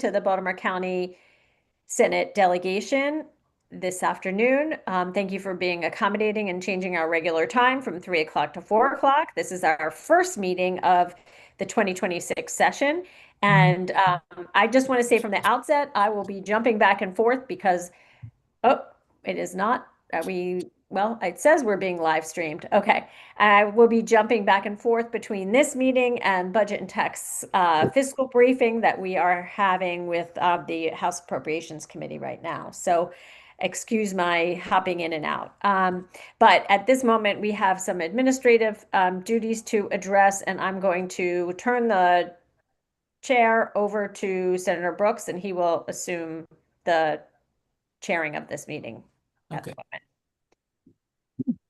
to the Baltimore County Senate delegation this afternoon. Thank you for being accommodating and changing our regular time from 3 o'clock to 4 o'clock. This is our first meeting of the 2026 session. And I just want to say from the outset, I will be jumping back and forth because, oh, it is not, well, it says we're being live streamed. Okay. I will be jumping back and forth between this meeting and budget and tax fiscal briefing that we are having with the House Appropriations Committee right now. So excuse my hopping in and out. But at this moment, we have some administrative duties to address, and I'm going to turn the chair over to Senator Brooks, and he will assume the chairing of this meeting at the Okay. moment.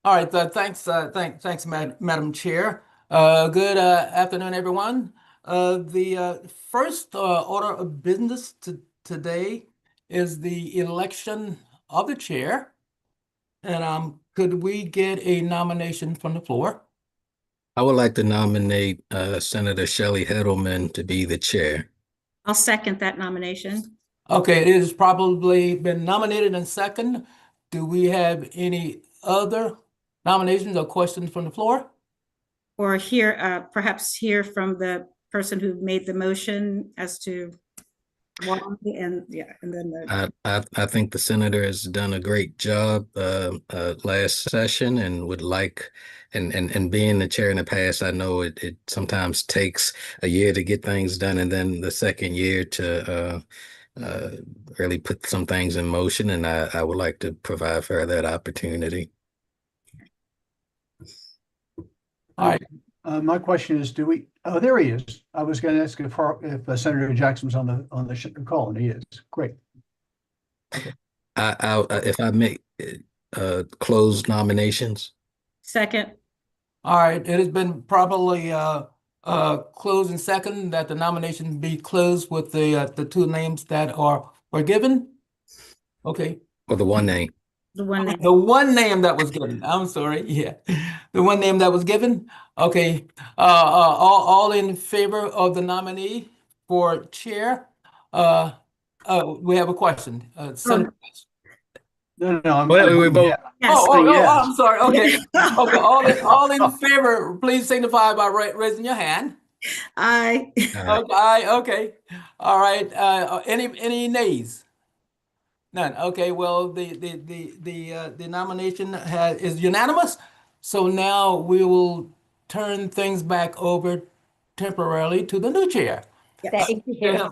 All right. Thanks, Madam Chair. Good afternoon, everyone. The first order of business today is the election of the chair. And could we get a nomination from the floor? I would like to nominate Senator Shelley Heddleman to be the chair. I'll second that nomination. Okay, it has probably been nominated and second. Do we have any other nominations or questions from the floor? Or perhaps hear from the person who made the motion as to why, and then I think the senator has done a great job last session and would like, and being the chair in the past, I know it sometimes takes a year to get things done, and then the second year to really put some things in motion, and I would like to provide for that opportunity. All right. My question is, oh, there he is. I was going to ask if Senator Jackson was on the call, and he is. Great. If I may close nominations. second. All right, it has been properly closed and second that the nomination be closed with the two names that were given. Okay. Or the one name. The one name. The one name that was given. I'm sorry. Yeah, the one name that was given. Okay. All in favor of the nominee for chair? We have a question. Senator. No, We vote. yeah. Yes. I'm sorry. Okay. Okay. All in favor, please signify by raising your hand. Aye. Okay. Okay. All right. Any nays? None. Okay. Well, the nomination is unanimous. So now we will turn things back over temporarily to the new chair. Thank you.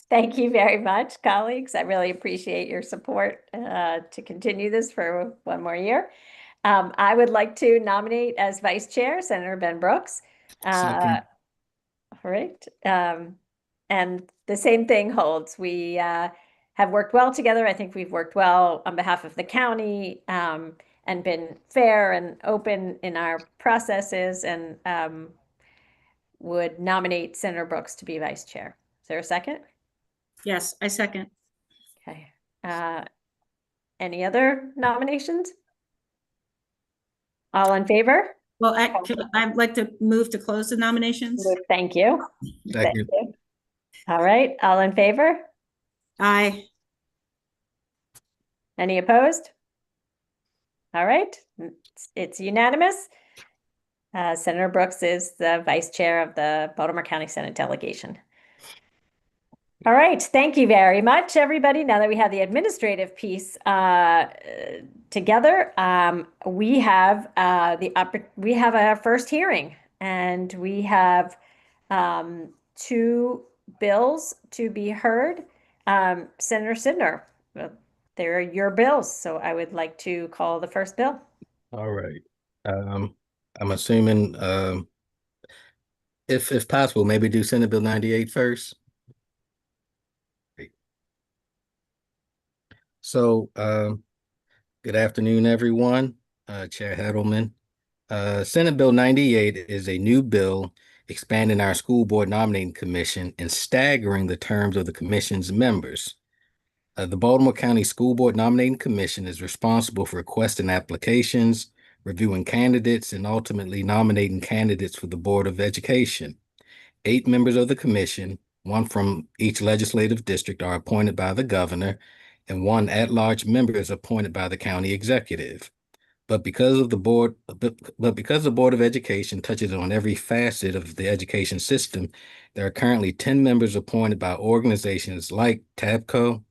Thank you very much, colleagues. I really appreciate your support to continue this for one more year. I would like to nominate as vice chair Senator Ben Brooks. Second. All right. And the same thing holds. We have worked well together. I think we've worked well on behalf of the county and been fair and open in our processes, and would nominate Senator Brooks to be vice chair. Is there a second? Yes, I second. Okay. Any other nominations? All in favor? Well, I'd like to move to close the nominations. Thank you. Thank Second. you. All right. All in favor? Aye. Any opposed? All right. It's unanimous. Senator Brooks is the vice chair of the Baltimore County Senate delegation. All right. Thank you very much, everybody. Now that we have the administrative piece together, we have our first hearing, and we have two bills to be heard. Senator Sidner, they're your bills, so I would like to call the first bill. All right. I'm assuming if possible, maybe do Senate Bill 98 first. Great. So good afternoon, everyone. Chair Heddleman. Senate Bill 98 is a new bill expanding our school board nominating commission and staggering the terms of the commission's members. The Baltimore County School Board Nominating Commission is responsible for requesting applications, reviewing candidates, and ultimately nominating candidates for the Board of Education. 8 members of the commission, one from each legislative district, are appointed by the governor, and one at-large member is appointed by the county executive. But because the Board of Education touches on every facet of the education system, there are currently 10 members appointed by organizations like TABCO,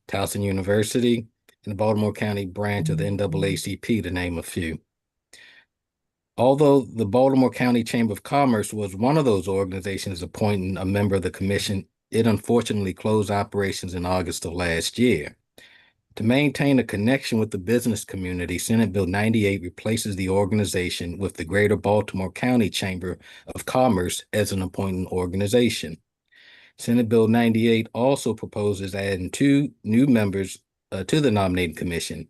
Towson University, and the Baltimore County branch of the NAACP, to name a few. Although the Baltimore County Chamber of Commerce was one of those organizations appointing a member of the commission, it unfortunately closed operations in August of last year. To maintain a connection with the business community, Senate Bill 98 replaces the organization with the Greater Baltimore County Chamber of Commerce as an appointing organization. Senate Bill 98 also proposes adding 2 new members to the nominating commission,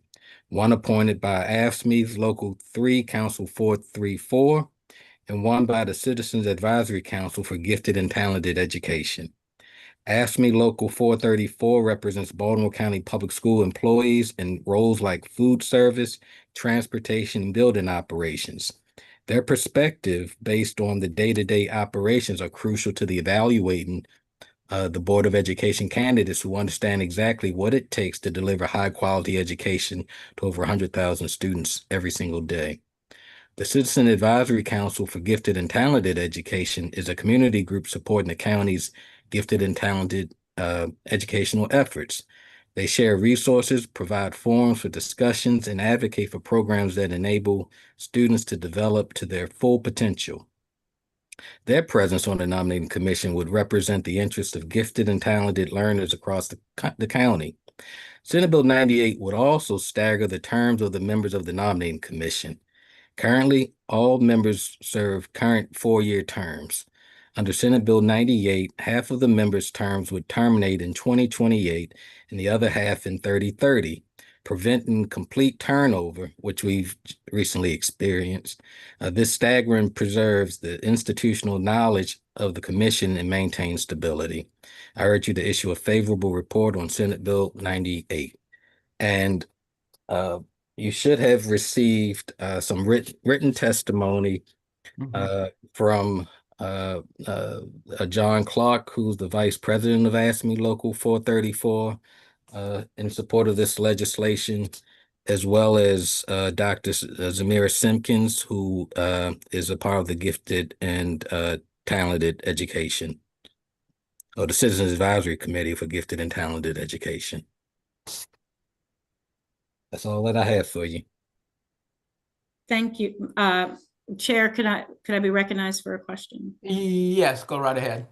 one appointed by AFSCME's Local 3 Council 434, and one by the Citizens Advisory Council for Gifted and Talented Education. AFSCME Local 434 represents Baltimore County Public School employees in roles like food service, transportation, and building operations. Their perspective based on the day-to-day operations are crucial to the evaluating the Board of Education candidates who understand exactly what it takes to deliver high-quality education to over 100,000 students every single day. The Citizen Advisory Council for Gifted and Talented Education is a community group supporting the county's gifted and talented educational efforts. They share resources, provide forums for discussions, and advocate for programs that enable students to develop to their full potential. Their presence on the nominating commission would represent the interests of gifted and talented learners across the county. Senate Bill 98 would also stagger the terms of the members of the nominating commission. Currently, all members serve current 4-year terms. Under Senate Bill 98, half of the members' terms would terminate in 2028 and the other half in 2030, preventing complete turnover, which we've recently experienced. This staggering preserves the institutional knowledge of the commission and maintains stability. I urge you to issue a favorable report on Senate Bill 98. And you should have received some written testimony from John Clark, who's the vice president of AFSCME Local 434, in support of this legislation, as well as Dr. Zamira Simpkins, who is a part of the Gifted and Talented Education, or the Citizens Advisory Committee for Gifted and Talented Education. That's all that I have for you. Thank you. Chair, could I be recognized for a question? Yes, go right ahead.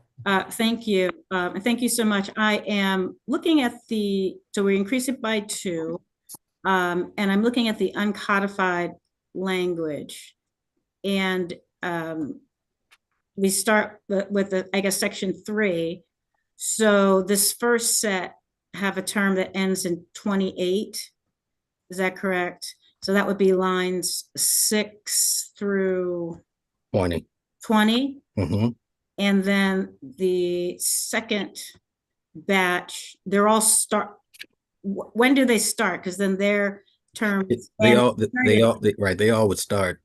Thank you. And thank you so much. I am looking at so we increase it by 2, and I'm looking at the uncodified language. And we start with I guess, section 3. So this first set have a term that ends in 28. Is that correct? So that would be lines 6 through 20. 20. Mm-hmm. And then the second batch, they're all when do they start? Because then their terms. They all would start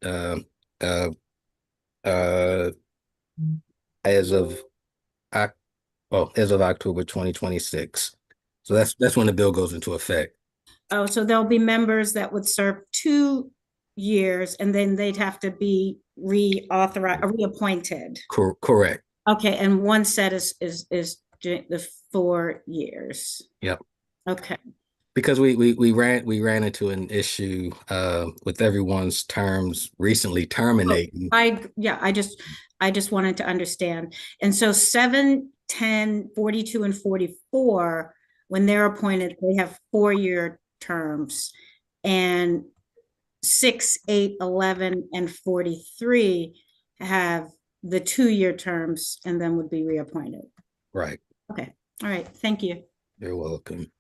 as of October 2026. So that's when the bill goes into effect. Oh, so there'll be members that would serve 2 years, and then they'd have to be reappointed. Correct. Okay, and one set is the 4 years. Yep. Okay. Because we ran into an issue with everyone's terms recently terminating. I just wanted to understand. And so 7, 10, 42, and 44, when they're appointed, they have 4-year terms, and 6, 8, 11, and 43 have the 2-year terms and then would be reappointed. Right. Okay. All right. Thank you. You're welcome.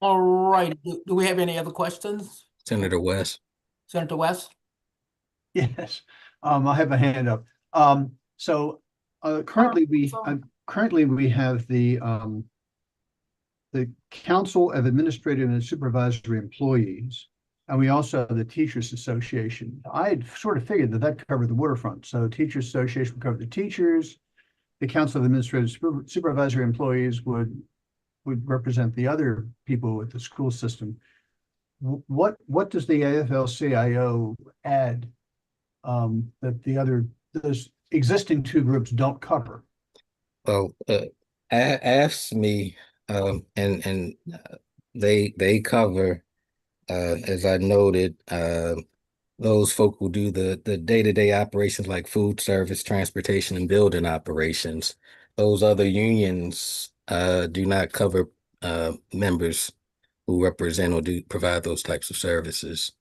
All right. Do we have any other questions? Senator West. Senator West? Yes, I have a hand up. So currently we have the Council of Administrative and Supervisory Employees, and we also have the Teachers Association. I had sort of figured that covered the waterfront. So Teachers Association would cover the teachers, the Council of Administrative Supervisory Employees would represent the other people with the school system. What does the AFL-CIO add that those existing two groups don't cover? Well, ask me, and they cover, as I noted, those folk who do the day-to-day operations like food service, transportation, and building operations. Those other unions do not cover members who represent or do provide those types of services.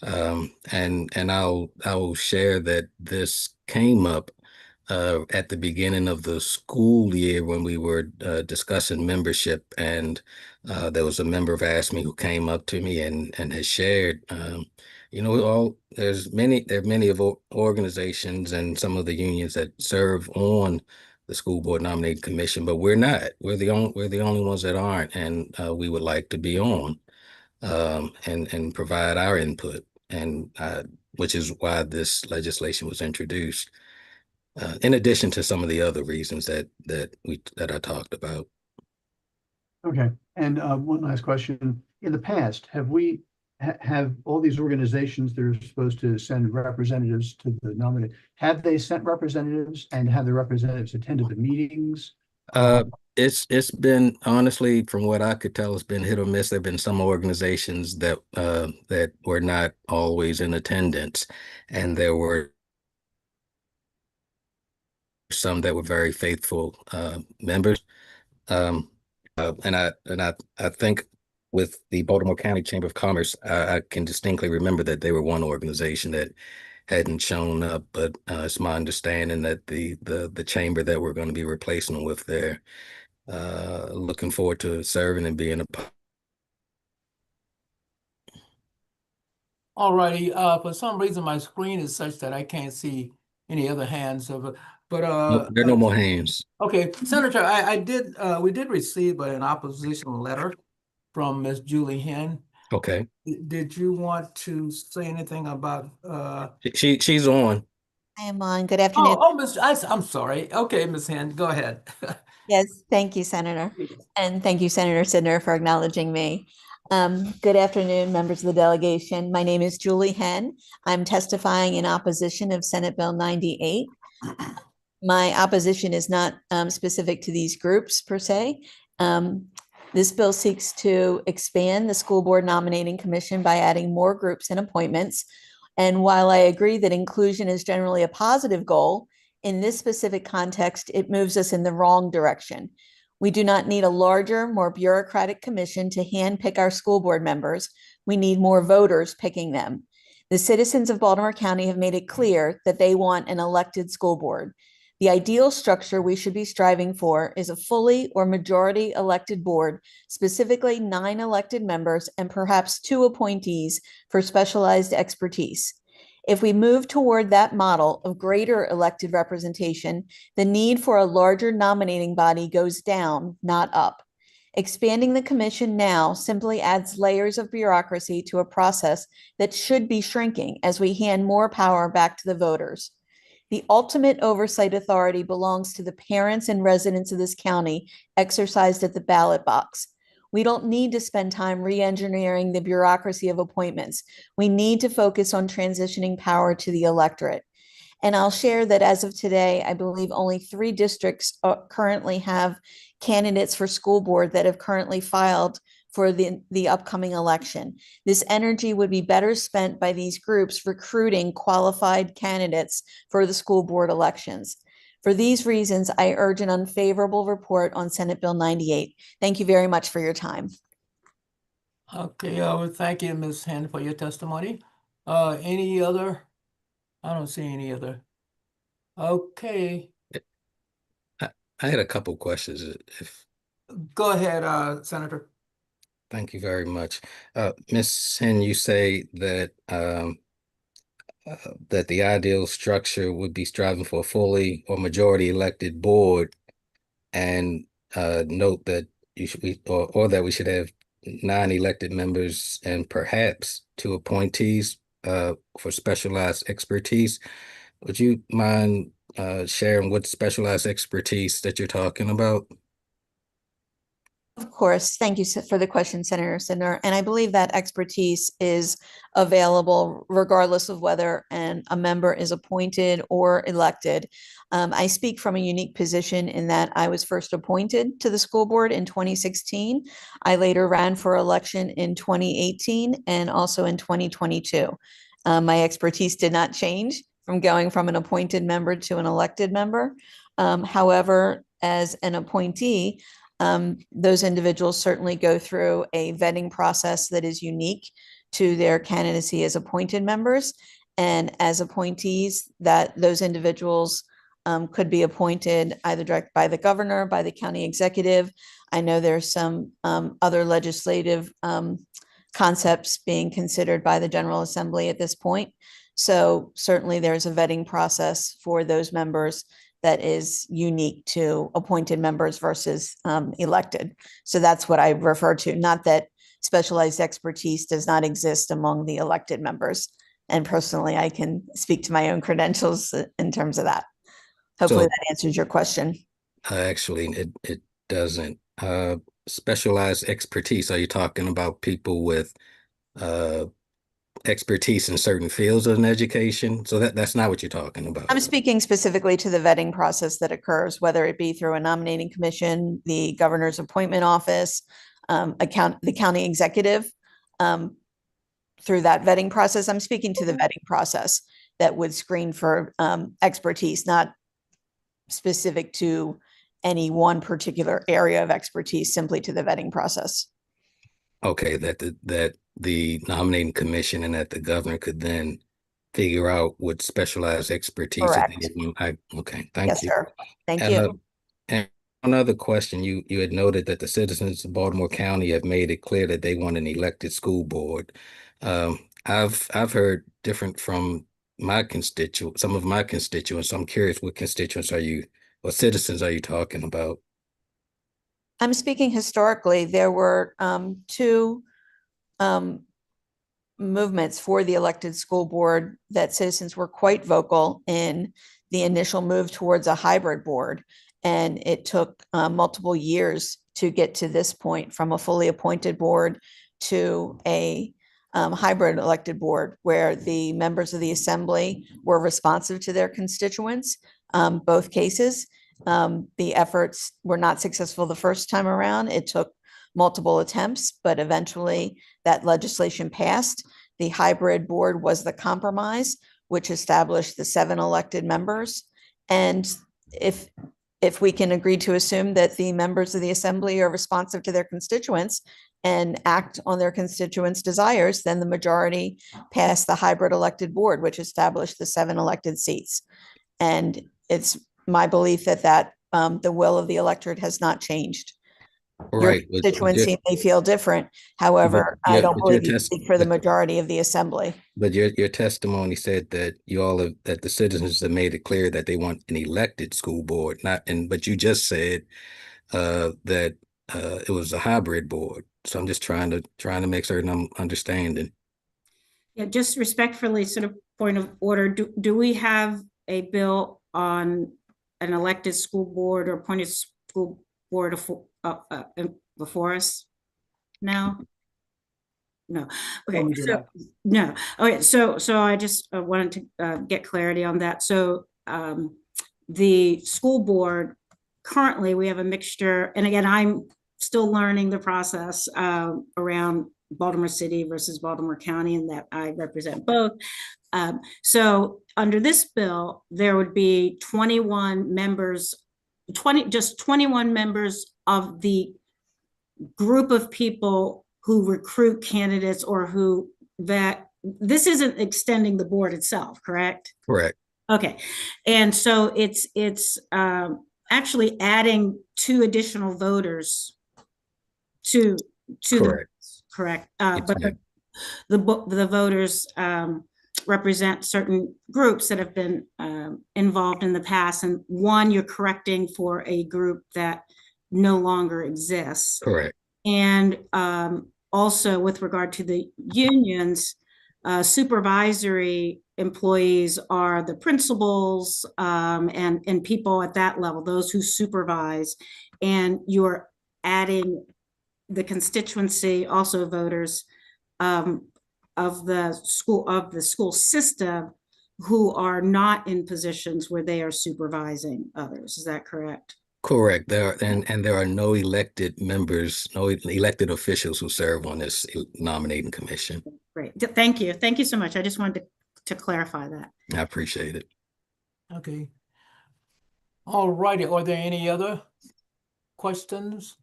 And I'll share that this came up at the beginning of the school year when we were discussing membership, and there was a member of ASME who came up to me and has shared, there are many of organizations and some of the unions that serve on the school board nominating commission, but we're not. We're the only ones that aren't, and we would like to be on and provide our input, and which is why this legislation was introduced. In addition to some of the other reasons that I talked about. Okay, and one last question. In the past, have all these organizations that are supposed to send representatives to the nominee, have they sent representatives, and have the representatives attended the meetings? It's been, honestly, from what I could tell, it's been hit or miss. There have been some organizations that were not always in attendance, and there were some that were very faithful members. And I think with the Baltimore County Chamber of Commerce, I can distinctly remember that they were one organization that hadn't shown up, but it's my understanding that the chamber that we're going to be replacing with there, looking forward to serving and being a part. All righty. For some reason, my screen is such that I can't see any other hands. There are no more hands. Okay, Senator, we did receive an opposition letter from Ms. Julie Henn. Okay. Did you want to say anything about? She's on. I am on. Good afternoon. I'm sorry. Okay, Ms. Henn, go ahead. Yes, thank you, Senator. And thank you, Senator Sidner, for acknowledging me. Good afternoon, members of the delegation. My name is Julie Henn. I'm testifying in opposition of Senate Bill 98. My opposition is not specific to these groups per se. This bill seeks to expand the school board nominating commission by adding more groups and appointments. And while I agree that inclusion is generally a positive goal, in this specific context, it moves us in the wrong direction. We do not need a larger, more bureaucratic commission to handpick our school board members. We need more voters picking them. The citizens of Baltimore County have made it clear that they want an elected school board. The ideal structure we should be striving for is a fully or majority elected board, specifically 9 elected members and perhaps 2 appointees for specialized expertise. If we move toward that model of greater elected representation, the need for a larger nominating body goes down, not up. Expanding the commission now simply adds layers of bureaucracy to a process that should be shrinking as we hand more power back to the voters. The ultimate oversight authority belongs to the parents and residents of this county, exercised at the ballot box. We don't need to spend time re-engineering the bureaucracy of appointments. We need to focus on transitioning power to the electorate. And I'll share that as of today, I believe only 3 districts currently have candidates for school board that have currently filed for the upcoming election. This energy would be better spent by these groups recruiting qualified candidates for the school board elections. For these reasons, I urge an unfavorable report on Senate Bill 98. Thank you very much for your time. Okay, thank you, Ms. Henn, for your testimony. Any other? I don't see any other. Okay. I had a couple questions. Go ahead, Senator. Thank you very much. Ms. Henn, you say that that the ideal structure would be striving for a fully or majority elected board, and note that that we should have 9 elected members and perhaps 2 appointees for specialized expertise. Would you mind sharing what specialized expertise that you're talking about? Of course. Thank you for the question, Senator Sidner. And I believe that expertise is available regardless of whether a member is appointed or elected. I speak from a unique position in that I was first appointed to the school board in 2016. I later ran for election in 2018 and also in 2022. My expertise did not change from going from an appointed member to an elected member. However, as an appointee, those individuals certainly go through a vetting process that is unique to their candidacy as appointed members. And as appointees, that those individuals could be appointed either direct by the governor, by the county executive. I know there's some other legislative concepts being considered by the General Assembly at this point. So certainly there's a vetting process for those members that is unique to appointed members versus elected. So that's what I refer to, not that specialized expertise does not exist among the elected members. And personally, I can speak to my own credentials in terms of that. Hopefully So- that answers your question. Actually, it doesn't. Specialized expertise, are you talking about people with expertise in certain fields of an education? So that's not what you're talking about. I'm speaking specifically to the vetting process that occurs, whether it be through a nominating commission, the governor's appointment office, the county executive, through that vetting process. I'm speaking to the vetting process that would screen for expertise, not specific to any one particular area of expertise, simply to the vetting process. Okay, that the nominating commission and that the governor could then figure out what specialized expertise. Correct. Okay, thank Yes, you. sir. Thank And, you. and another question, you had noted that the citizens of Baltimore County have made it clear that they want an elected school board. I've heard different from some of my constituents. I'm curious, what constituents or citizens are you talking about? I'm speaking historically. There were two movements for the elected school board that citizens were quite vocal in the initial move towards a hybrid board. And it took multiple years to get to this point, from a fully appointed board to a hybrid elected board, where the members of the assembly were responsive to their constituents. Both cases, the efforts were not successful the first time around. It took multiple attempts, but eventually that legislation passed. The hybrid board was the compromise, which established the 7 elected members. And if we can agree to assume that the members of the assembly are responsive to their constituents and act on their constituents' desires, then the majority passed the hybrid elected board, which established the 7 elected seats. And it's my belief that the will of the electorate has not changed. Your Right. constituency may feel different. However, I don't believe you speak for the majority of the assembly. But your testimony said that that the citizens have made it clear that they want an elected school board, but you just said that it was a hybrid board. So I'm just trying to make certain I'm understanding. Yeah, just respectfully, sort of point of order. Do we have a bill on an elected school board or appointed school board before us now? No. Okay. No. Okay. So I just wanted to get clarity on that. So the school board, currently we have a mixture, and again, I'm still learning the process around Baltimore City versus Baltimore County, and that I represent both. So under this bill, there would be 21 members, 21 members of the group of people who recruit candidates or who vet. This isn't extending the board itself, correct? Correct. Okay. And so it's actually adding 2 additional voters to Correct. correct. But the voters represent certain groups that have been involved in the past, and one you're correcting for a group that no longer exists. Correct. And also with regard to the unions, supervisory employees are the principals and people at that level, those who supervise, and you're adding the constituency, also voters of the school system who are not in positions where they are supervising others. Is that correct? Correct. There are no elected members, no elected officials who serve on this nominating commission. Great. Thank you. Thank you so much. I just wanted to clarify that. I appreciate it. Okay. All righty. Are there any other questions?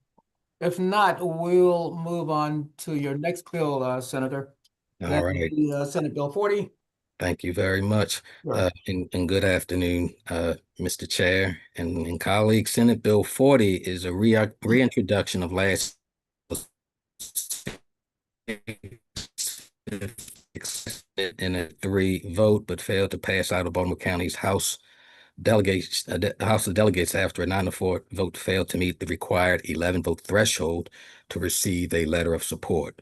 If not, we'll move on to your next bill, Senator. All right. Senate Bill 40. Thank you very much. Sure. And good afternoon, Mr. Chair and colleagues. Senate Bill 40 is a reintroduction of last in a 3 vote, but failed to pass out of Baltimore County's House House of Delegates after a 9-4 vote failed to meet the required 11-vote threshold to receive a letter of support.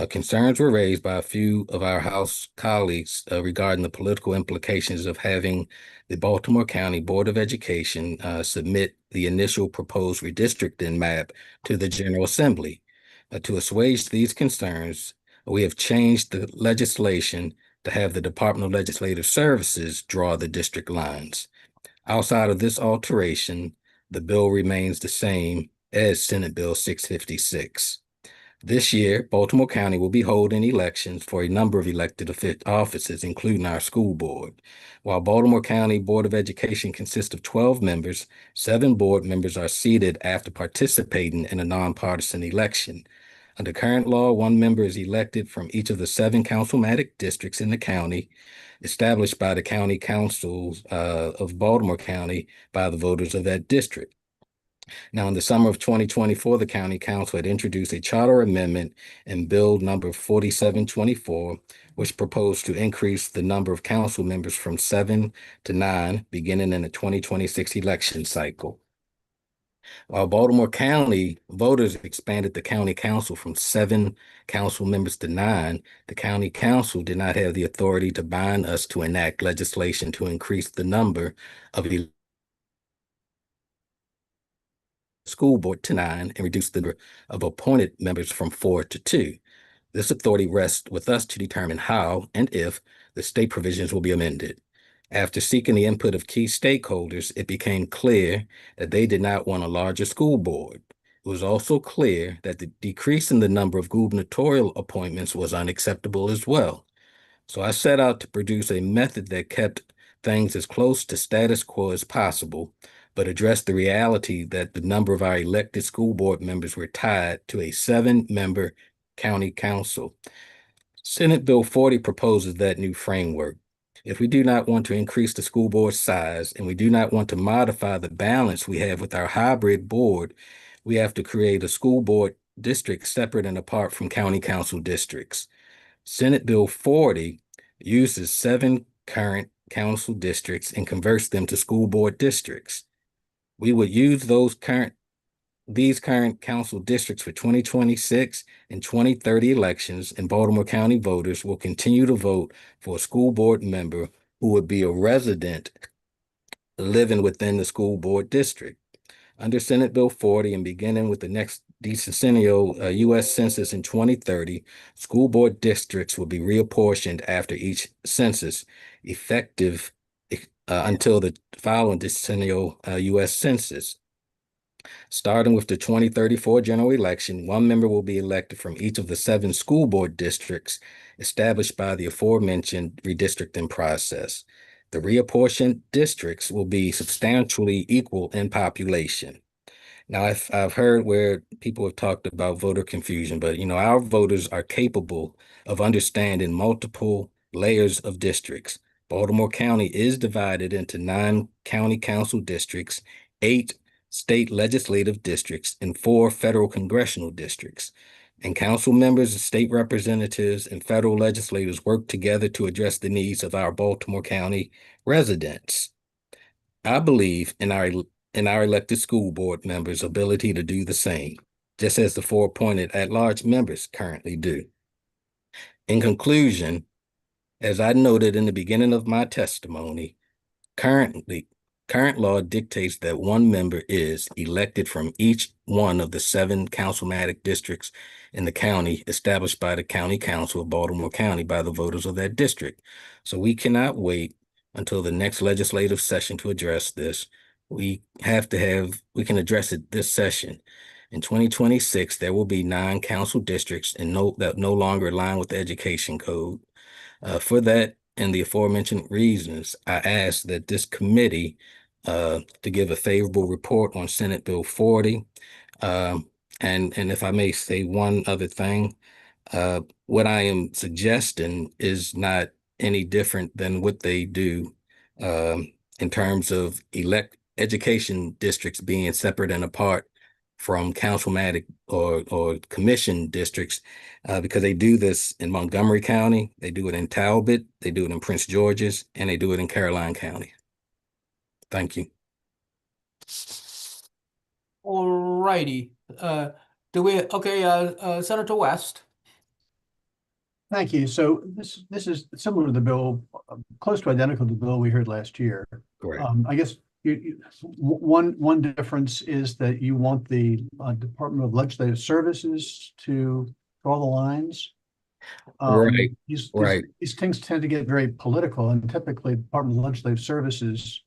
Concerns were raised by a few of our House colleagues regarding the political implications of having the Baltimore County Board of Education submit the initial proposed redistricting map to the General Assembly. To assuage these concerns, we have changed the legislation to have the Department of Legislative Services draw the district lines. Outside of this alteration, the bill remains the same as Senate Bill 656. This year, Baltimore County will be holding elections for a number of elected offices, including our school board. While Baltimore County Board of Education consists of 12 members, 7 board members are seated after participating in a nonpartisan election. Under current law, 1 member is elected from each of the 7 councilmatic districts in the county, established by the county councils of Baltimore County by the voters of that district. Now, in the summer of 2024, the county council had introduced a charter amendment in bill number 4724, which proposed to increase the number of council members from 7 to 9, beginning in the 2026 election cycle. While Baltimore County voters expanded the county council from 7 council members to 9, the county council did not have the authority to bind us to enact legislation to increase the number of school board to 9 and reduce the number of appointed members from 4 to 2. This authority rests with us to determine how and if the state provisions will be amended. After seeking the input of key stakeholders, it became clear that they did not want a larger school board. It was also clear that the decrease in the number of gubernatorial appointments was unacceptable as well. So I set out to produce a method that kept things as close to status quo as possible, but addressed the reality that the number of our elected school board members were tied to a 7-member county council. Senate Bill 40 proposes that new framework. If we do not want to increase the school board size and we do not want to modify the balance we have with our hybrid board, we have to create a school board district separate and apart from county council districts. Senate Bill 40 uses 7 current council districts and converts them to school board districts. We would use these current council districts for 2026 and 2030 elections, and Baltimore County voters will continue to vote for a school board member who would be a resident living within the school board district. Under Senate Bill 40 and beginning with the next decennial U.S. Census in 2030, school board districts will be reapportioned after each census, effective until the following decennial U.S. Census. Starting with the 2034 general election, 1 member will be elected from each of the 7 school board districts established by the aforementioned redistricting process. The reapportioned districts will be substantially equal in population. Now, I've heard where people have talked about voter confusion, but our voters are capable of understanding multiple layers of districts. Baltimore County is divided into 9 county council districts, 8 state legislative districts, and 4 federal congressional districts. And council members, state representatives, and federal legislators work together to address the needs of our Baltimore County residents. I believe in our elected school board members' ability to do the same, just as the 4 appointed at-large members currently do. In conclusion, As I noted in the beginning of my testimony, current law dictates that one member is elected from each one of the 7 councilmatic districts in the county established by the County Council of Baltimore County by the voters of that district. So we cannot wait until the next legislative session to address this. We can address it this session. In 2026, there will be 9 council districts that no longer align with the education code. For that and the aforementioned reasons, I ask that this committee to give a favorable report on Senate Bill 40. And if I may say one other thing, what I am suggesting is not any different than what they do in terms of education districts being separate and apart from councilmatic or commission districts, because they do this in Montgomery County, they do it in Talbot, they do it in Prince George's, and they do it in Caroline County. Thank you. All righty. Senator West. Thank you. So this is similar to the bill, close to identical to the bill we heard last year. Correct. I guess one difference is that you want the Department of Legislative Services to draw the lines. Right. These things tend to get very political, and typically the Department of Legislative Services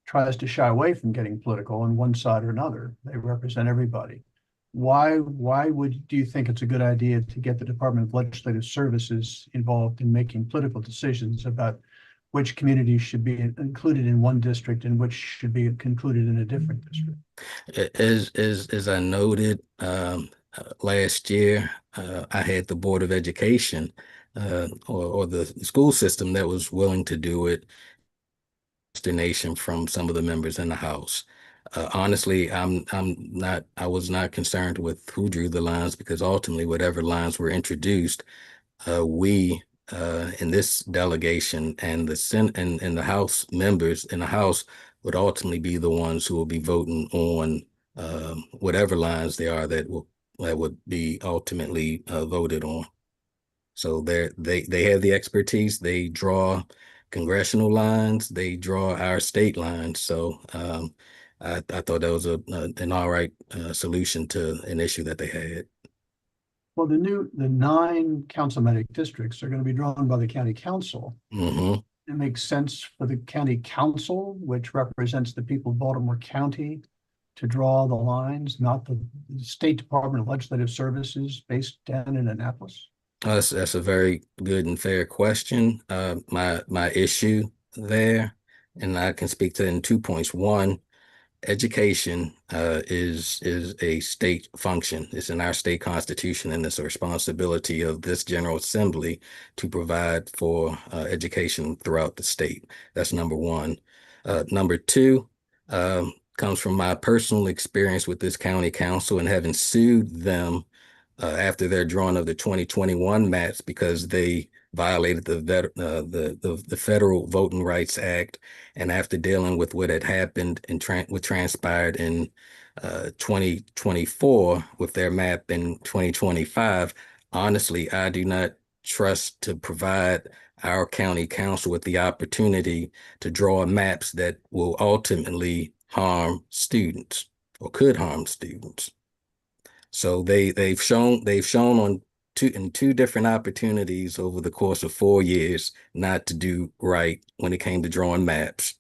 tries to shy away from getting political on one side or another. They represent everybody. Why do you think it's a good idea to get the Department of Legislative Services involved in making political decisions about which communities should be included in one district and which should be included in a different district? As I noted last year, I had the Board of Education or the school system that was willing to do it. Destination from some of the members in the House. Honestly, I was not concerned with who drew the lines, because ultimately whatever lines were introduced, we in this delegation and the Senate and the House members in the House would ultimately be the ones who will be voting on whatever lines they are that would be ultimately voted on. So they have the expertise. They draw congressional lines. They draw our state lines. So I thought that was an all right solution to an issue that they had. Well, the 9 councilmatic districts are going to be drawn by the county council. Mm-hmm. It makes sense for the county council, which represents the people of Baltimore County, to draw the lines, not the State Department of Legislative Services based down in Annapolis. That's a very good and fair question. My issue there, and I can speak to it in 2 points. One, education is a state function. It's in our state constitution, and it's a responsibility of this General Assembly to provide for education throughout the state. That's number one. Number two comes from my personal experience with this county council and having sued them after their drawing of the 2021 maps because they violated the Federal Voting Rights Act, and after dealing with what had happened and what transpired in 2024 with their map in 2025, honestly, I do not trust to provide our county council with the opportunity to draw maps that will ultimately harm students or could harm students. So they've shown in 2 different opportunities over the course of 4 years not to do right when it came to drawing maps.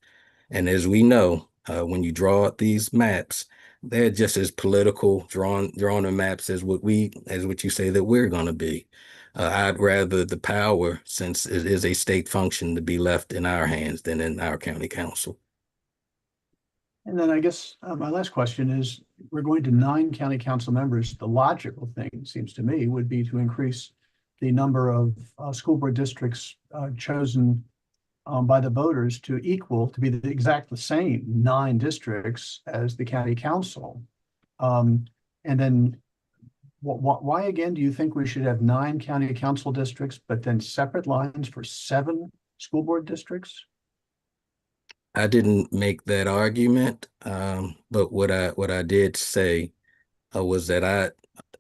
And as we know, when you draw these maps, they're just as political drawing the maps as what you say that we're going to be. I'd rather the power, since it is a state function, to be left in our hands than in our county council. And then I guess my last question is, we're going to 9 county council members. The logical thing, seems to me, would be to increase the number of school board districts chosen by the voters to be the same 9 districts as the county council. And then why again do you think we should have 9 county council districts, but then separate lines for 7 school board districts? I didn't make that argument, but what I did say was that I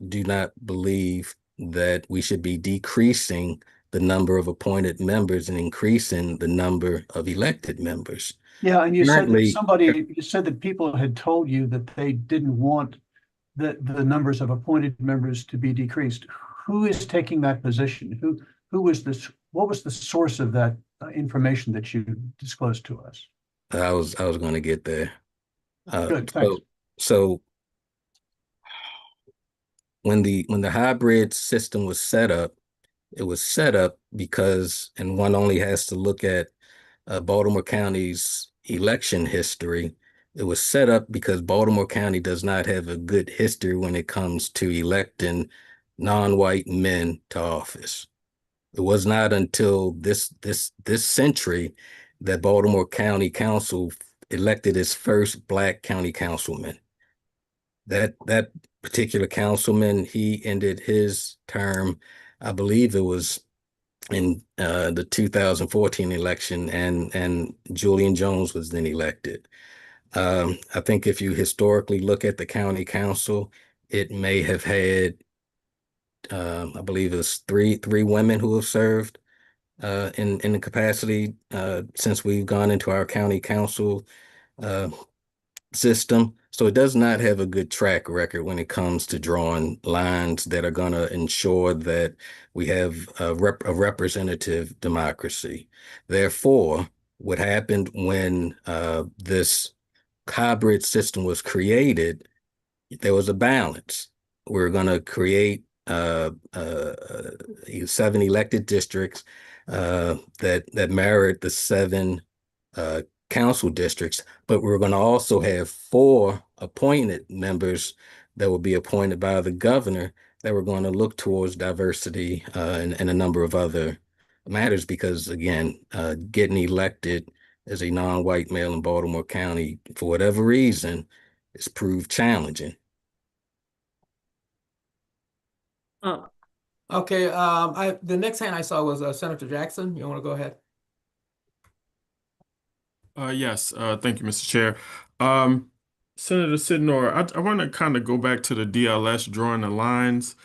do not believe that we should be decreasing the number of appointed members and increasing the number of elected members. Yeah, and you said that Currently, you said that people had told you that they didn't want the numbers of appointed members to be decreased. Who is taking that position? Who was this? What was the source of that information that you disclosed to us? I was going to get there. Good, thanks. So when the hybrid system was set up, it was set up because, and one only has to look at Baltimore County's election history. It was set up because Baltimore County does not have a good history when it comes to electing non-white men to office. It was not until this century that Baltimore County Council elected its first Black county councilman. That particular councilman, he ended his term, I believe it was in the 2014 election, and Julian Jones was then elected. I think if you historically look at the county council, it may have had, I believe it was three women who have served in the capacity since we've gone into our county council system. So it does not have a good track record when it comes to drawing lines that are going to ensure that we have a representative democracy. Therefore, what happened when this hybrid system was created, there was a balance. We're going to create 7 elected districts that mirrored the 7 council districts, but we're going to also have 4 appointed members that will be appointed by the governor that we're going to look towards diversity and a number of other matters, because again, getting elected as a non-white male in Baltimore County, for whatever reason, is proved challenging. Oh, Okay, the next hand I saw was Senator Jackson. You want to go ahead? Yes, thank you, Mr. Chair. Senator Sidnor, I want to kind of go back to the DLS drawing the lines.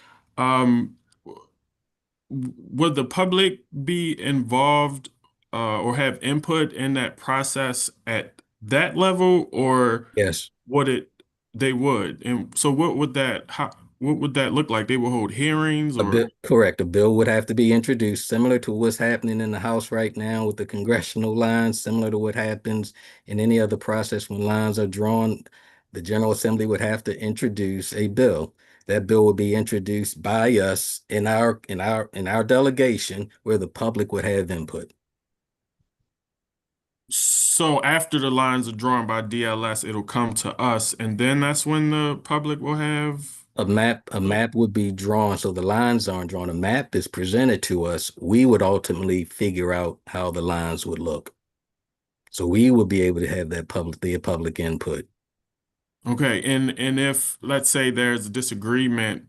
Would the public be involved or have input in that process at that level, or Yes. they would? And so what would that look like? They will hold hearings, or? Correct. A bill would have to be introduced, similar to what's happening in the House right now with the congressional lines, similar to what happens in any other process when lines are drawn. The General Assembly would have to introduce a bill. That bill would be introduced by us in our delegation, where the public would have input. So after the lines are drawn by DLS, it'll come to us, and then that's when the public will have. A map would be drawn, so the lines aren't drawn. A map is presented to us. We would ultimately figure out how the lines would look. So we would be able to have that public input. Okay, and if, let's say, there's a disagreement,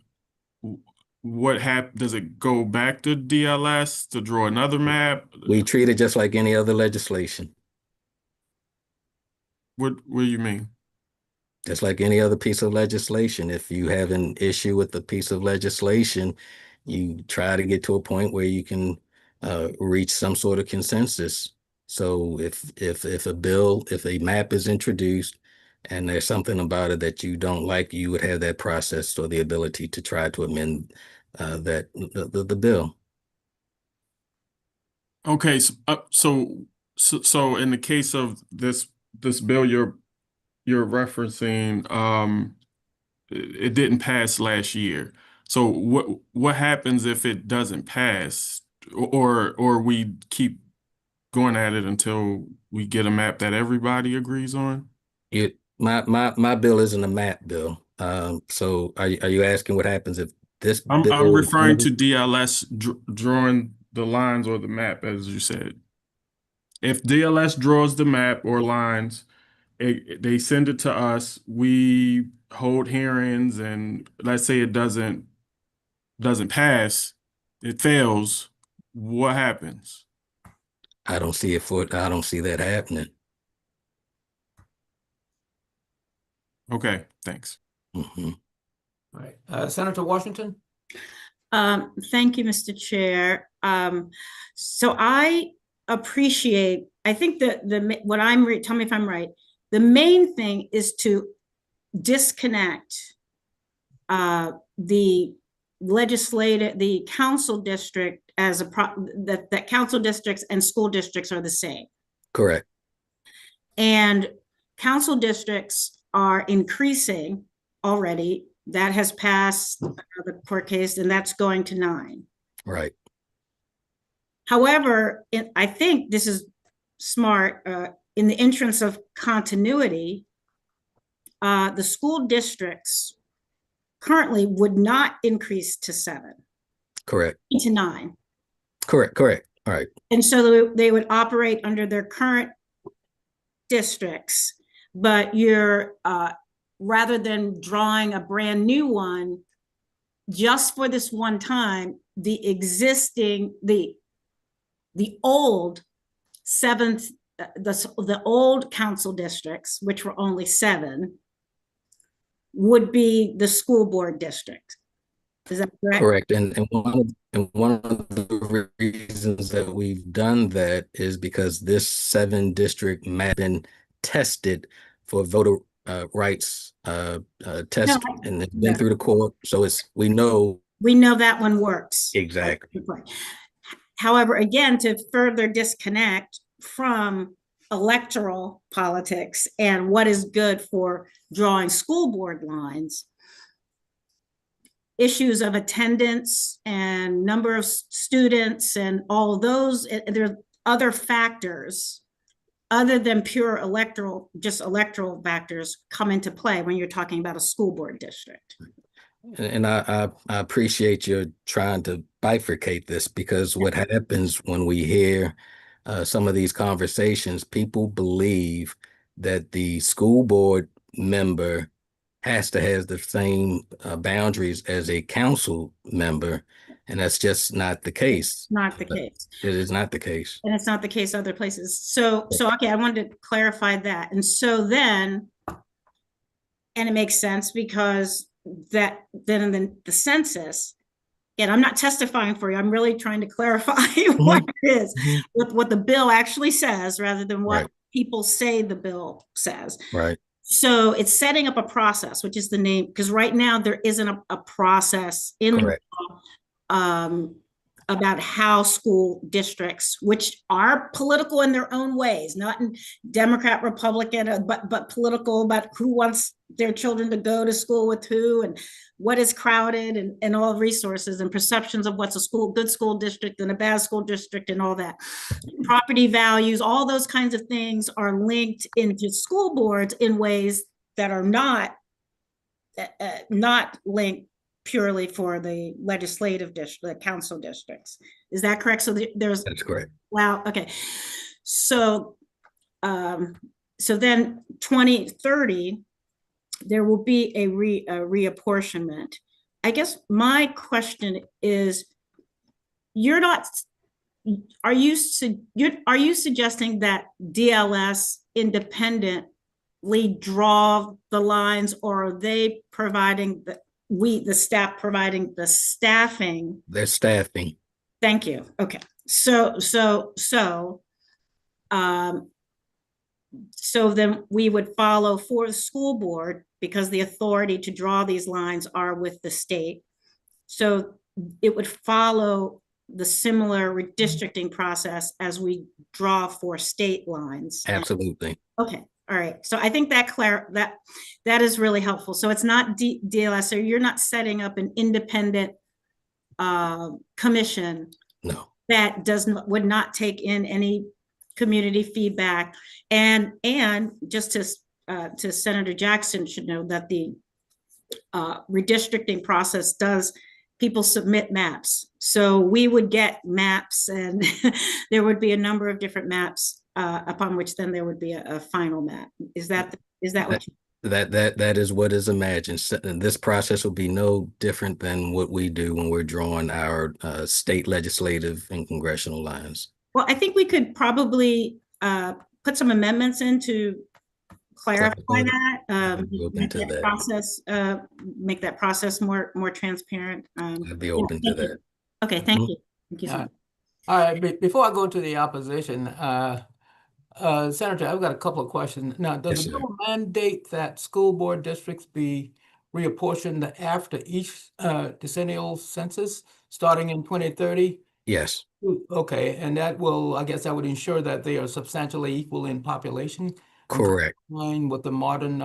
does it go back to DLS to draw another map? We treat it just like any other legislation. What do you mean? Just like any other piece of legislation. If you have an issue with the piece of legislation, you try to get to a point where you can reach some sort of consensus. So if a map is introduced and there's something about it that you don't like, you would have that process or the ability to try to amend the bill. Okay, so in the case of this bill you're referencing, it didn't pass last year. So what happens if it doesn't pass, or we keep going at it until we get a map that everybody agrees on? My bill isn't a map bill. So are you asking what happens if this I'm bill referring to DLS drawing the lines or the map, as you said. If DLS draws the map or lines, they send it to us, we hold hearings, and let's say it doesn't pass, it fails, what happens? I don't see that happening. Okay, thanks. Mm-hmm. All right, Senator Washington. Thank you, Mr. Chair. So I appreciate, I think that what tell me if I'm right, the main thing is to disconnect the council district as that council districts and school districts are the same. Correct. And council districts are increasing already. That has passed the court case, and that's going to 9. Right. However, I think this is smart. In the interest of continuity, the school districts currently would not increase to 7. Correct. To 9. Correct. All right. And so they would operate under their current districts, but you're rather than drawing a brand new one just for this one time, the existing, the old 7th, the old council districts, which were only 7, would be the school board district. Is that correct? Correct. And one of the reasons that we've done that is because this 7 district map been tested for voter rights test, and it's been through the court. So we know that one works. Exactly. However, again, to further disconnect from electoral politics and what is good for drawing school board lines, issues of attendance and number of students and all those, there are other factors other than pure electoral factors come into play when you're talking about a school board district. And I appreciate you trying to bifurcate this, because what happens when we hear some of these conversations, people believe that the school board member has to have the same boundaries as a council member, and that's just not the case. Not the case. It is not the case. And it's not the case other places. So okay, I wanted to clarify that. And so then, and it makes sense because then the census, and I'm not testifying for you, I'm really trying to clarify what it is, what the bill actually says rather than what people say the bill says. Right. So it's setting up a process, which is the name, because right now there isn't a process in the law about how school districts, which are political in their own ways, not in Democrat, Republican, but political about who wants their children to go to school with who and what is crowded and all resources and perceptions of what's a good school district and a bad school district and all that. Property values, all those kinds of things are linked into school boards in ways that are not linked purely for the legislative district, the council districts. Is that correct? So that's correct. Wow. Okay. So, so then 2030, there will be a reapportionment. I guess my question is, are you suggesting that DLS independently draw the lines, or are they providing the staff providing the staffing? They're staffing. Thank you. Okay. So then we would follow for the school board, because the authority to draw these lines are with the state. So it would follow the similar redistricting process as we draw for state lines. Absolutely. Okay. All right. So I think that is really helpful. So it's not DLS, or you're not setting up an independent commission. No. That would not take in any community feedback. And just to Senator Jackson should know that the redistricting process people submit maps. So we would get maps, and there would be a number of different maps upon which then there would be a final map. Is that what you? That is what is imagined. This process will be no different than what we do when we're drawing our state legislative and congressional lines. Well, I think we could probably put some amendments in to clarify Clarify. that, I'd be open to that. make that process more transparent. I'd be Yeah, open to thank you. that. Okay, thank Mhm. you. Thank you so much. All right, before I go to the opposition, Senator, I've got a couple of questions. Now, does Yes, the sir. bill mandate that school board districts be reapportioned after each decennial census starting in 2030? Yes, Okay, and that will, I guess that would ensure that they are substantially equal in population and correct. in line with the modern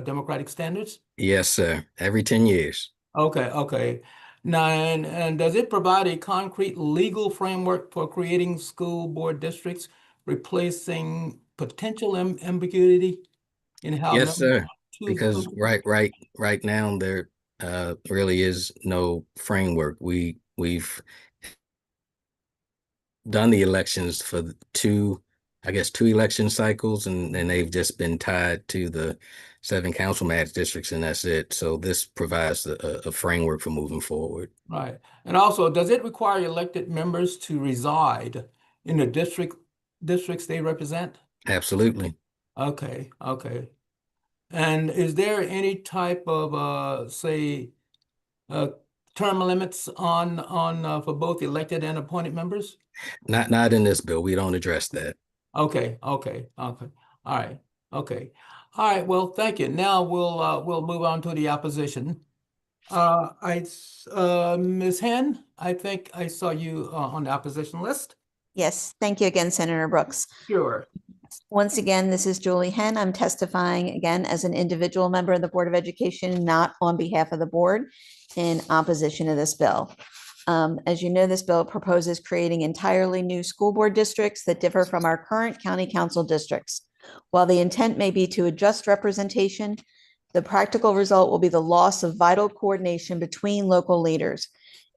democratic standards? Yes, sir. Every 10 years. Okay, okay. Now, and does it provide a concrete legal framework for creating school board districts, replacing potential ambiguity in how Yes, members sir. choose Because principals? right now there really is no framework. We've done the elections for I guess two election cycles, and they've just been tied to the 7 council match districts, and that's it. So this provides a framework for moving forward. Right. And also, does it require elected members to reside in the districts they represent? Absolutely. Okay, okay. And is there any type of say uh term limits on for both elected and appointed members? Not in this bill. We don't address that. Okay, okay, okay. All right. Okay. All right, well, thank you. Now we'll move on to the opposition. Ms. Hen, I think I saw you on the opposition list. Yes, thank you again, Senator Brooks. Sure. Once again, this is Julie Hen. I'm testifying again as an individual member of the Board of Education, not on behalf of the board, in opposition to this bill. As you know, this bill proposes creating entirely new school board districts that differ from our current county council districts. While the intent may be to adjust representation, the practical result will be the loss of vital coordination between local leaders.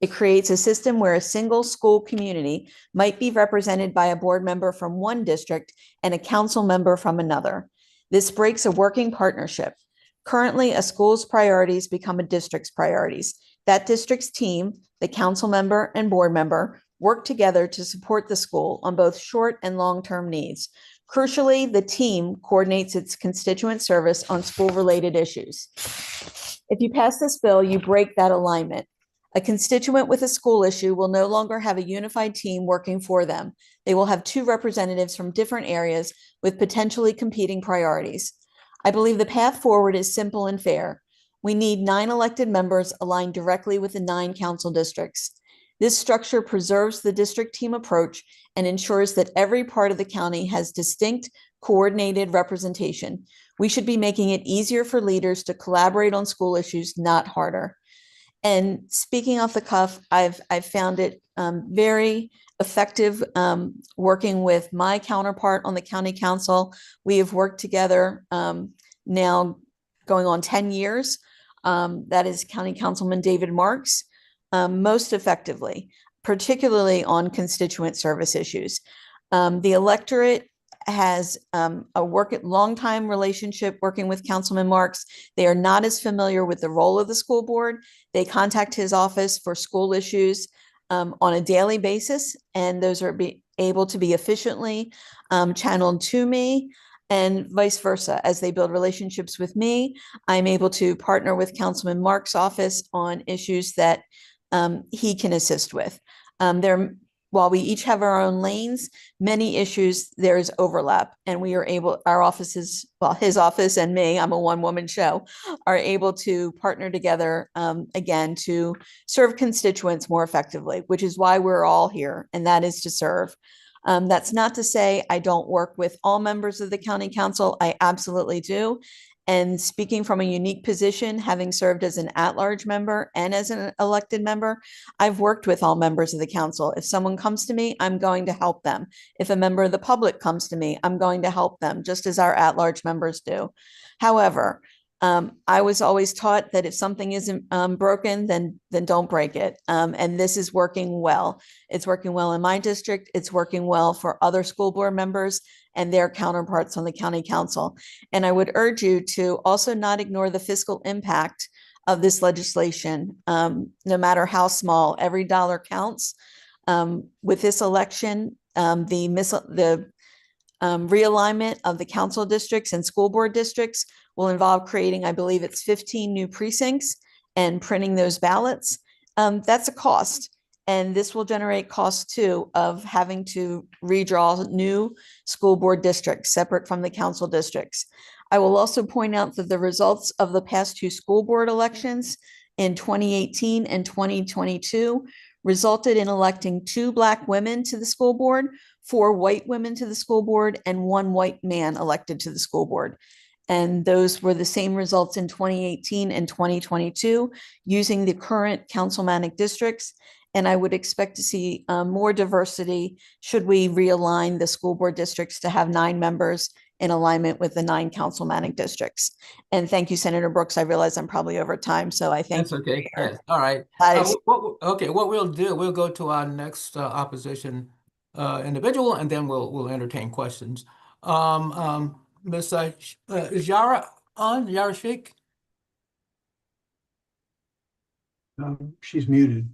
It creates a system where a single school community might be represented by a board member from one district and a council member from another. This breaks a working partnership. Currently, a school's priorities become a district's priorities. That district's team, the council member and board member, work together to support the school on both short and long-term needs. Crucially, the team coordinates its constituent service on school-related issues. If you pass this bill, you break that alignment. A constituent with a school issue will no longer have a unified team working for them. They will have 2 representatives from different areas with potentially competing priorities. I believe the path forward is simple and fair. We need 9 elected members aligned directly with the 9 council districts. This structure preserves the district team approach and ensures that every part of the county has distinct, coordinated representation. We should be making it easier for leaders to collaborate on school issues, not harder. And speaking off the cuff, I've found it very effective working with my counterpart on the county council. We have worked together now going on 10 years. That is County Councilman David Marks, most effectively, particularly on constituent service issues. The electorate has a long-time relationship working with Councilman Marks. They are not as familiar with the role of the school board. They contact his office for school issues on a daily basis, and those are able to be efficiently channeled to me, and vice versa. As they build relationships with me, I'm able to partner with Councilman Marks' office on issues that he can assist with. While we each have our own lanes, many issues, there is overlap, and we are able, our offices, well, his office and me, I'm a one-woman show, are able to partner together again to serve constituents more effectively, which is why we're all here, and that is to serve. That's not to say I don't work with all members of the county council. I absolutely do. And speaking from a unique position, having served as an at-large member and as an elected member, I've worked with all members of the council. If someone comes to me, I'm going to help them. If a member of the public comes to me, I'm going to help them, just as our at-large members do. However, I was always taught that if something isn't broken, then don't break it. And this is working well. It's working well in my district. It's working well for other school board members and their counterparts on the county council. And I would urge you to also not ignore the fiscal impact of this legislation. No matter how small, every dollar counts. With this election, the Realignment of the council districts and school board districts will involve creating, I believe it's 15 new precincts and printing those ballots. That's a cost. And this will generate costs too of having to redraw new school board districts separate from the council districts. I will also point out that the results of the past two school board elections in 2018 and 2022 resulted in electing 2 Black women to the school board, 4 white women to the school board, and 1 white man elected to the school board. And those were the same results in 2018 and 2022 using the current councilmanic districts. And I would expect to see more diversity should we realign the school board districts to have 9 members in alignment with the 9 councilmanic districts. And thank you, Senator Brooks. I realize I'm probably over time, so I thank That's you. okay. Yes. All right. Okay. What we'll do, we'll go to our next opposition individual, and then we'll entertain questions. Ms. Is Yara on? Yara Sheikh? She's muted.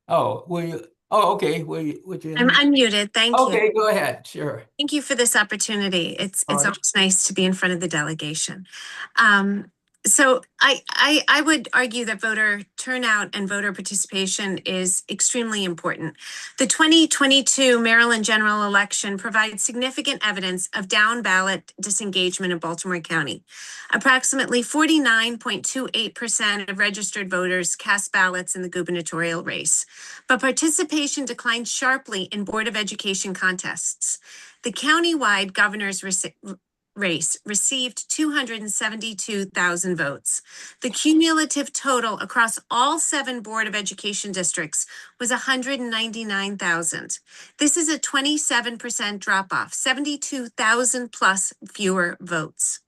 Oh, will you? Oh, okay. Would you? I'm unmuted. Thank you. Okay, go ahead. Sure. Thank you for this opportunity. It's All right. always nice to be in front of the delegation. So I would argue that voter turnout and voter participation is extremely important. The 2022 Maryland general election provides significant evidence of down ballot disengagement in Baltimore County. Approximately 49.28% of registered voters cast ballots in the gubernatorial race, but participation declined sharply in Board of Education contests. The countywide governor's race received 272,000 votes. The cumulative total across all 7 Board of Education districts was 199,000. This is a 27% drop-off, 72,000 plus fewer votes.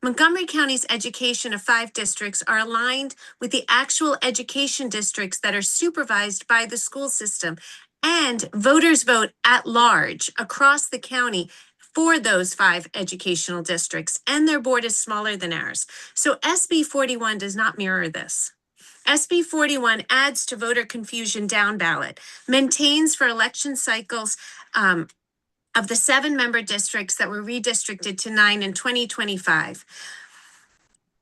Montgomery County's education of 5 districts are aligned with the actual education districts that are supervised by the school system, and voters vote at large across the county for those 5 educational districts, and their board is smaller than ours. So SB 41 does not mirror this. SB 41 adds to voter confusion down ballot, maintains for election cycles of the 7 member districts that were redistricted to 9 in 2025.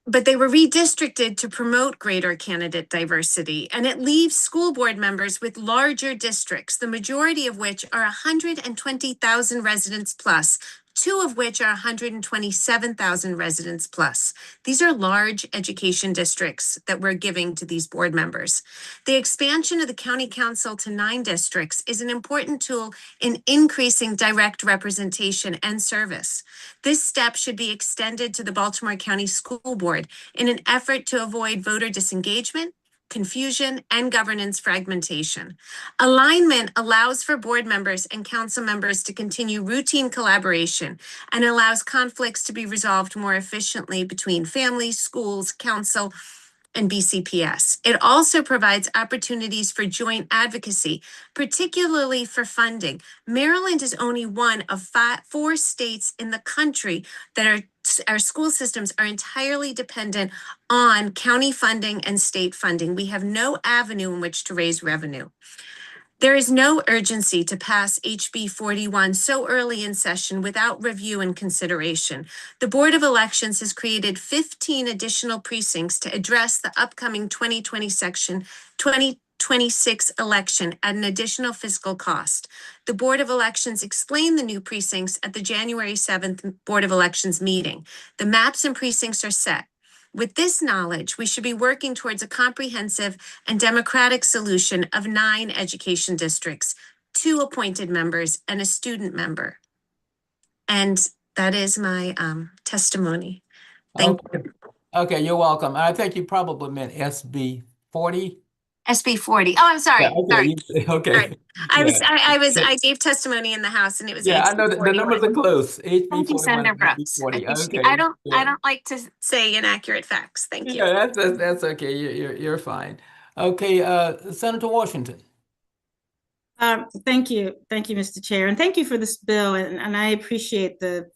But they were redistricted to promote greater candidate diversity, and it leaves school board members with larger districts, the majority of which are 120,000 residents plus, 2 of which are 127,000 residents plus. These are large education districts that we're giving to these board members. The expansion of the county council to 9 districts is an important tool in increasing direct representation and service. This step should be extended to the Baltimore County School Board in an effort to avoid voter disengagement, confusion, and governance fragmentation. Alignment allows for board members and council members to continue routine collaboration and allows conflicts to be resolved more efficiently between families, schools, council, and BCPS. It also provides opportunities for joint advocacy, particularly for funding. Maryland is only one of 4 states in the country that our school systems are entirely dependent on county funding and state funding. We have no avenue in which to raise revenue. There is no urgency to pass HB 41 so early in session without review and consideration. The Board of Elections has created 15 additional precincts to address the upcoming 2026 election at an additional fiscal cost. The Board of Elections explained the new precincts at the January 7th Board of Elections meeting. The maps and precincts are set. With this knowledge, we should be working towards a comprehensive and democratic solution of 9 education districts, 2 appointed members, and a student member. And that is my testimony. Thank you. Okay, you're welcome. I think you probably meant SB 40. SB 40. Oh, I'm sorry. Yeah, okay. Sorry. Okay. Sorry. I gave testimony in the House, and it was Yeah, I HB know the numbers are close. HB Thank you, 41 Senator and HB Brooks. 40. Okay. I don't Yeah. like to say inaccurate facts. Thank you. Yeah, that's okay. You're fine. Okay, Senator Washington. Thank you, Mr. Chair, and thank you for this bill. And I appreciate the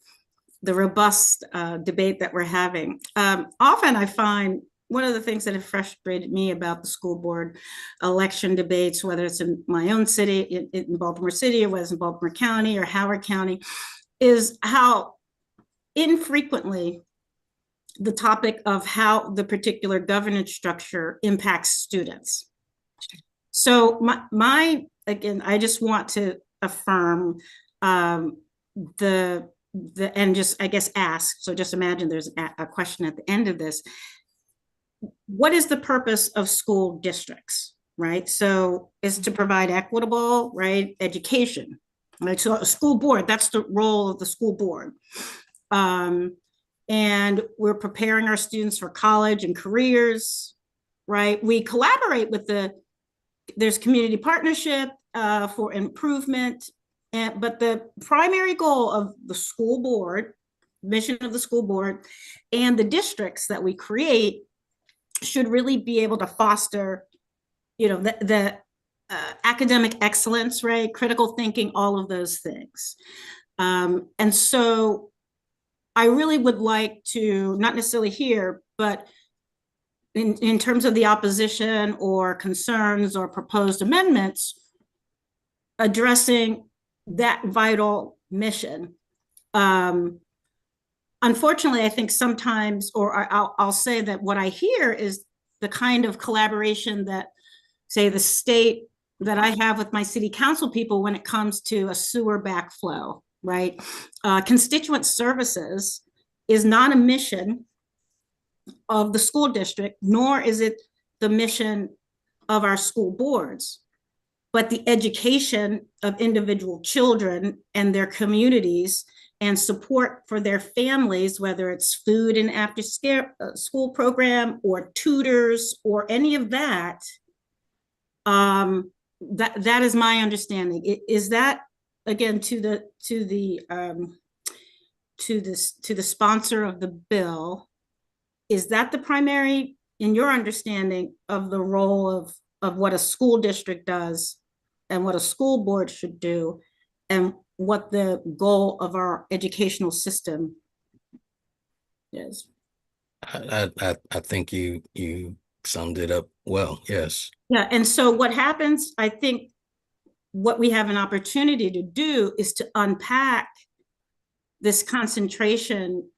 robust debate that we're having. Often I find one of the things that have frustrated me about the school board election debates, whether it's in my own city, in Baltimore City, or whether it's in Baltimore County or Howard County, is how infrequently the topic of how the particular governance structure impacts students. So again, I just want to affirm and just, I guess, ask. So just imagine there's a question at the end of this. What is the purpose of school districts, right? So is to provide equitable, right, education, right? So a school board, that's the role of the school board. And we're preparing our students for college and careers, right? We collaborate with there's community partnership for improvement, but the primary goal of the school board, mission of the school board, and the districts that we create should really be able to foster, the academic excellence, right? Critical thinking, all of those things. And so I really would like to, not necessarily here, but in terms of the opposition or concerns or proposed amendments, addressing that vital mission. Unfortunately, I think sometimes, or I'll say that what I hear is the kind of collaboration that, say, the state that I have with my city council people when it comes to a sewer backflow, right? Constituent services is not a mission of the school district, nor is it the mission of our school boards, but the education of individual children and their communities and support for their families, whether it's food and after school program or tutors or any of that. That is my understanding. Is that, again, to the sponsor of the bill, is that the primary, in your understanding, of the role of what a school district does and what a school board should do, and what the goal of our educational system is? I think you summed it up well. Yes. Yeah, and so what happens, I think what we have an opportunity to do is to unpack this concentration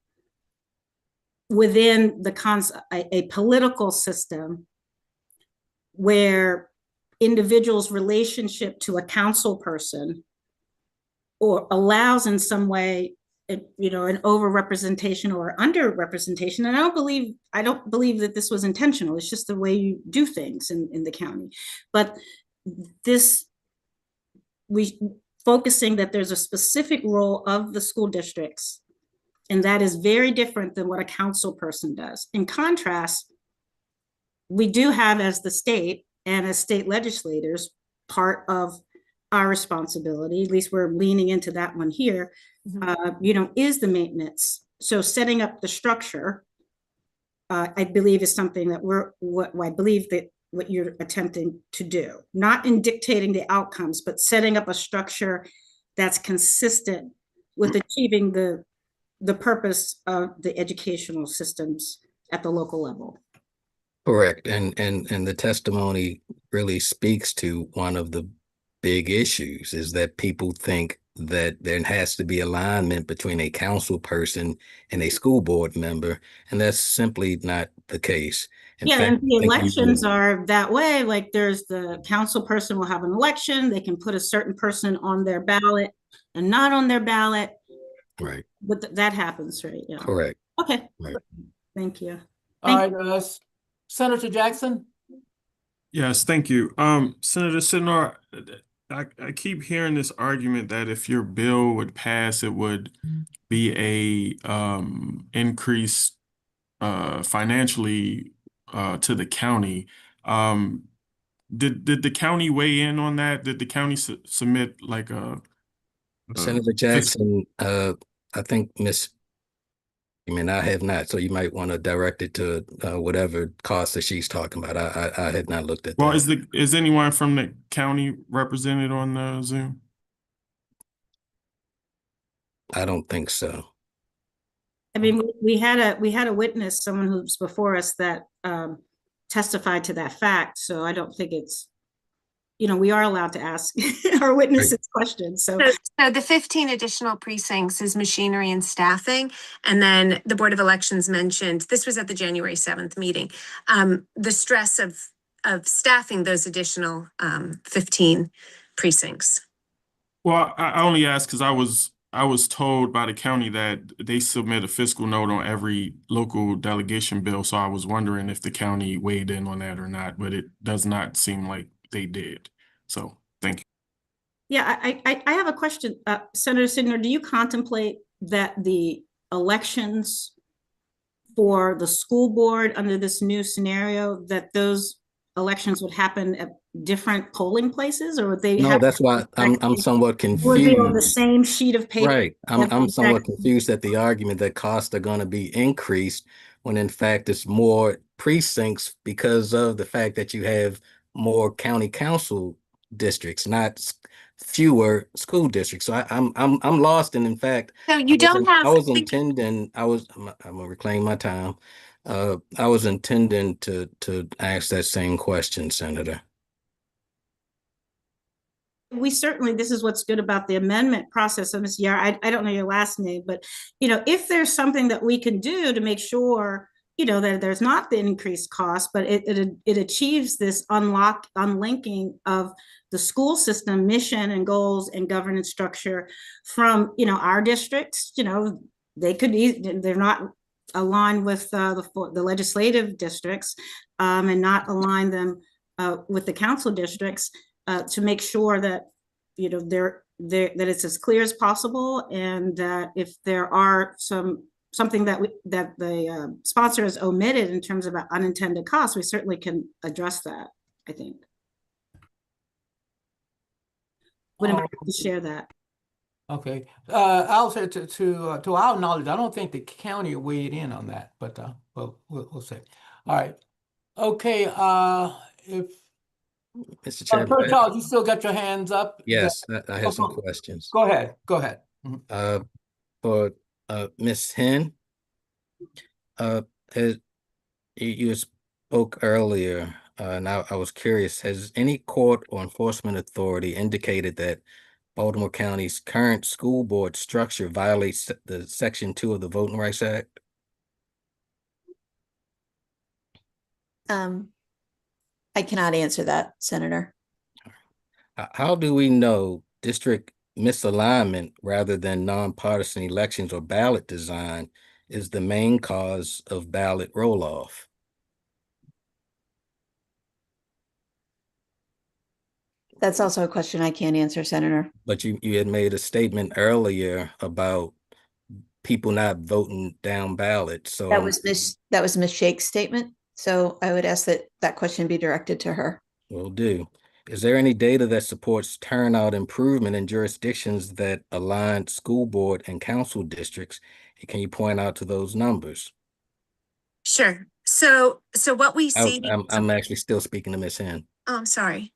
within a political system where individuals' relationship to a council person or allows in some way, an overrepresentation or underrepresentation. And I don't believe that this was intentional. It's just the way you do things in the county. But focusing that there's a specific role of the school districts, and that is very different than what a council person does. In contrast, we do have, as the state and as state legislators, part of our responsibility, at least we're leaning into that one here, is the maintenance. So setting up the structure, I believe, is something that what you're attempting to do, not in dictating the outcomes, but setting up a structure that's consistent with achieving the purpose of the educational systems at the local level. Correct. And the testimony really speaks to one of the big issues, is that people think that there has to be alignment between a council person and a school board member, and that's simply not the case. And the elections are that way. Like, there's the council person will have an election, they can put a certain person on their ballot and not on their ballot. Right. But that happens, right? Yeah. Correct. Okay. Right. Thank you. All right, Senator Jackson. Yes, thank you. Senator Sidnor, I keep hearing this argument that if your bill would pass, it would be a increase financially to the county. Did the county weigh in on that? Did the county submit like a Senator Jackson, I think I have not, so you might want to direct it to whatever cost that she's talking about. I had not looked at that. Well, is anyone from the county represented on the Zoom? I don't think so. I mean, we had a witness, someone who's before us, that testified to that fact. So I don't think it's we are allowed to ask our witnesses questions. So So the 15 additional precincts is machinery and staffing. And then the Board of Elections mentioned, this was at the January 7th meeting, the stress of staffing those additional 15 precincts. Well, I only asked because I was told by the county that they submit a fiscal note on every local delegation bill. So I was wondering if the county weighed in on that or not, but it does not seem like they did. So thank you. yeah, I have a question. Senator Sidner, do you contemplate that the elections for the school board under this new scenario, that those elections would happen at different polling places, or would they No, have? that's why I'm somewhat Would be on the confused. same sheet of paper? Right. I'm somewhat confused at the argument that costs are going to be increased when in fact it's more precincts because of the fact that you have more county council districts, not fewer school districts. So I'm lost, and in fact, So you don't have. I was intending I'm gonna reclaim my time. I was intending to ask that same question, Senator. We certainly, this is what's good about the amendment process. So Ms. Yar, I don't know your last name, but if there's something that we can do to make sure that there's not the increased cost, but it achieves this unlinking of the school system mission and goals and governance structure from our districts. They could they're not aligned with the legislative districts, and not align them with the council districts. To make sure that that it's as clear as possible, and that if there are something that the sponsor has omitted in terms of unintended costs, we certainly can address that. I think. Would anybody like to share that? Okay, I'll say to our knowledge, I don't think the county weighed in on that, but we'll see. All right, okay. If Mr. Chairman. Clerk Charles, you still got your hands up? Yes, I have some questions. Go ahead. Go ahead. For Ms. Hen, as you spoke earlier, and I was curious, has any court or enforcement authority indicated that Baltimore County's current school board structure violates the Section 2 of the Voting Rights Act? I cannot answer that, Senator. How do we know district misalignment rather than nonpartisan elections or ballot design is the main cause of ballot roll-off? That's also a question I can't answer, Senator. But you had made a statement earlier about people not voting down ballots. So that was Ms. Shake's statement. So I would ask that question be directed to her. Will do. Is there any data that supports turnout improvement in jurisdictions that align school board and council districts? And can you point out to those numbers? Sure. So what we see. I'm actually still speaking to Ms. Hen. Oh, I'm sorry.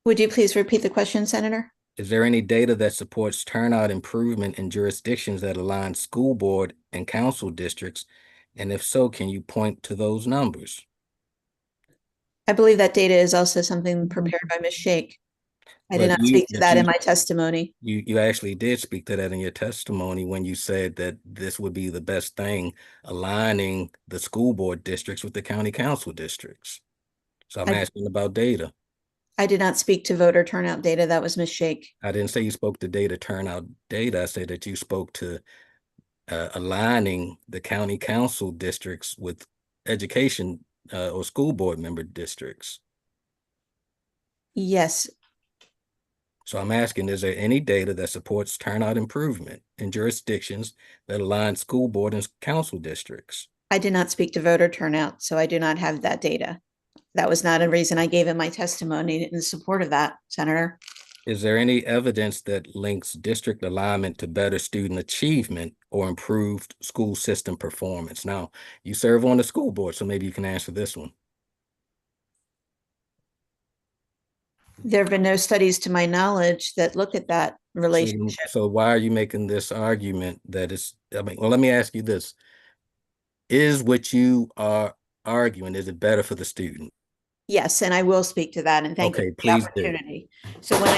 Would you please repeat the question, Senator? Is there any data that supports turnout improvement in jurisdictions that align school board and council districts? And if so, can you point to those numbers? I believe that data is also something prepared by Ms. Shake. I did not speak to that in my testimony. You actually did speak to that in your testimony when you said that this would be the best thing, aligning the school board districts with the county council districts. So I'm asking about data. I did not speak to voter turnout data. That was Ms. Shake. I didn't say you spoke to data turnout data. I said that you spoke to aligning the county council districts with education or school board member districts. Yes. So I'm asking, is there any data that supports turnout improvement in jurisdictions that align school board and council districts? I did not speak to voter turnout, so I do not have that data. That was not a reason I gave in my testimony in support of that, Senator. Is there any evidence that links district alignment to better student achievement or improved school system performance? Now, you serve on the school board, so maybe you can answer this one. There have been no studies to my knowledge that look at that relationship. So why are you making this argument that it's, well, let me ask you this. Is what you are arguing, is it better for the student? Yes, and I will speak to that, and thank you Okay, for the please do. opportunity. So when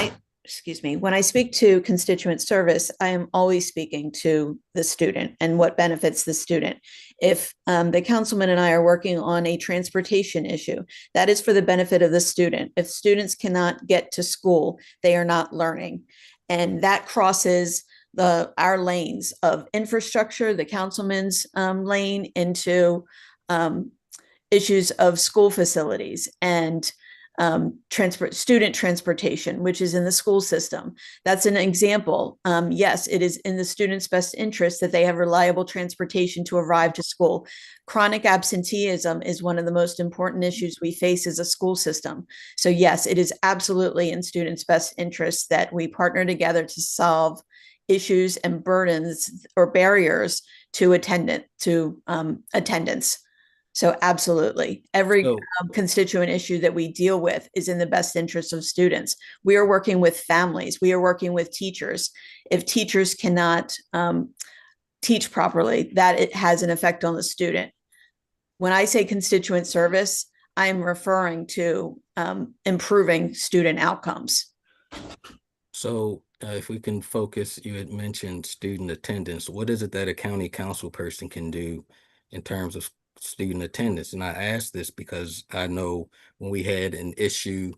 I speak to constituent service, I am always speaking to the student and what benefits the student. If the councilman and I are working on a transportation issue, that is for the benefit of the student. If students cannot get to school, they are not learning. And that crosses our lanes of infrastructure, the councilman's lane, into issues of school facilities and student transportation, which is in the school system. That's an example. Yes, it is in the student's best interest that they have reliable transportation to arrive to school. Chronic absenteeism is one of the most important issues we face as a school system. So yes, it is absolutely in students' best interest that we partner together to solve issues and burdens or barriers to attendance. So absolutely, every So, constituent issue that we deal with is in the best interest of students. We are working with families. We are working with teachers. If teachers cannot teach properly, that it has an effect on the student. When I say constituent service, I'm referring to improving student outcomes. so if we can focus, you had mentioned student attendance. What is it that a county council person can do in terms of student attendance? And I ask this because I know when we had an issue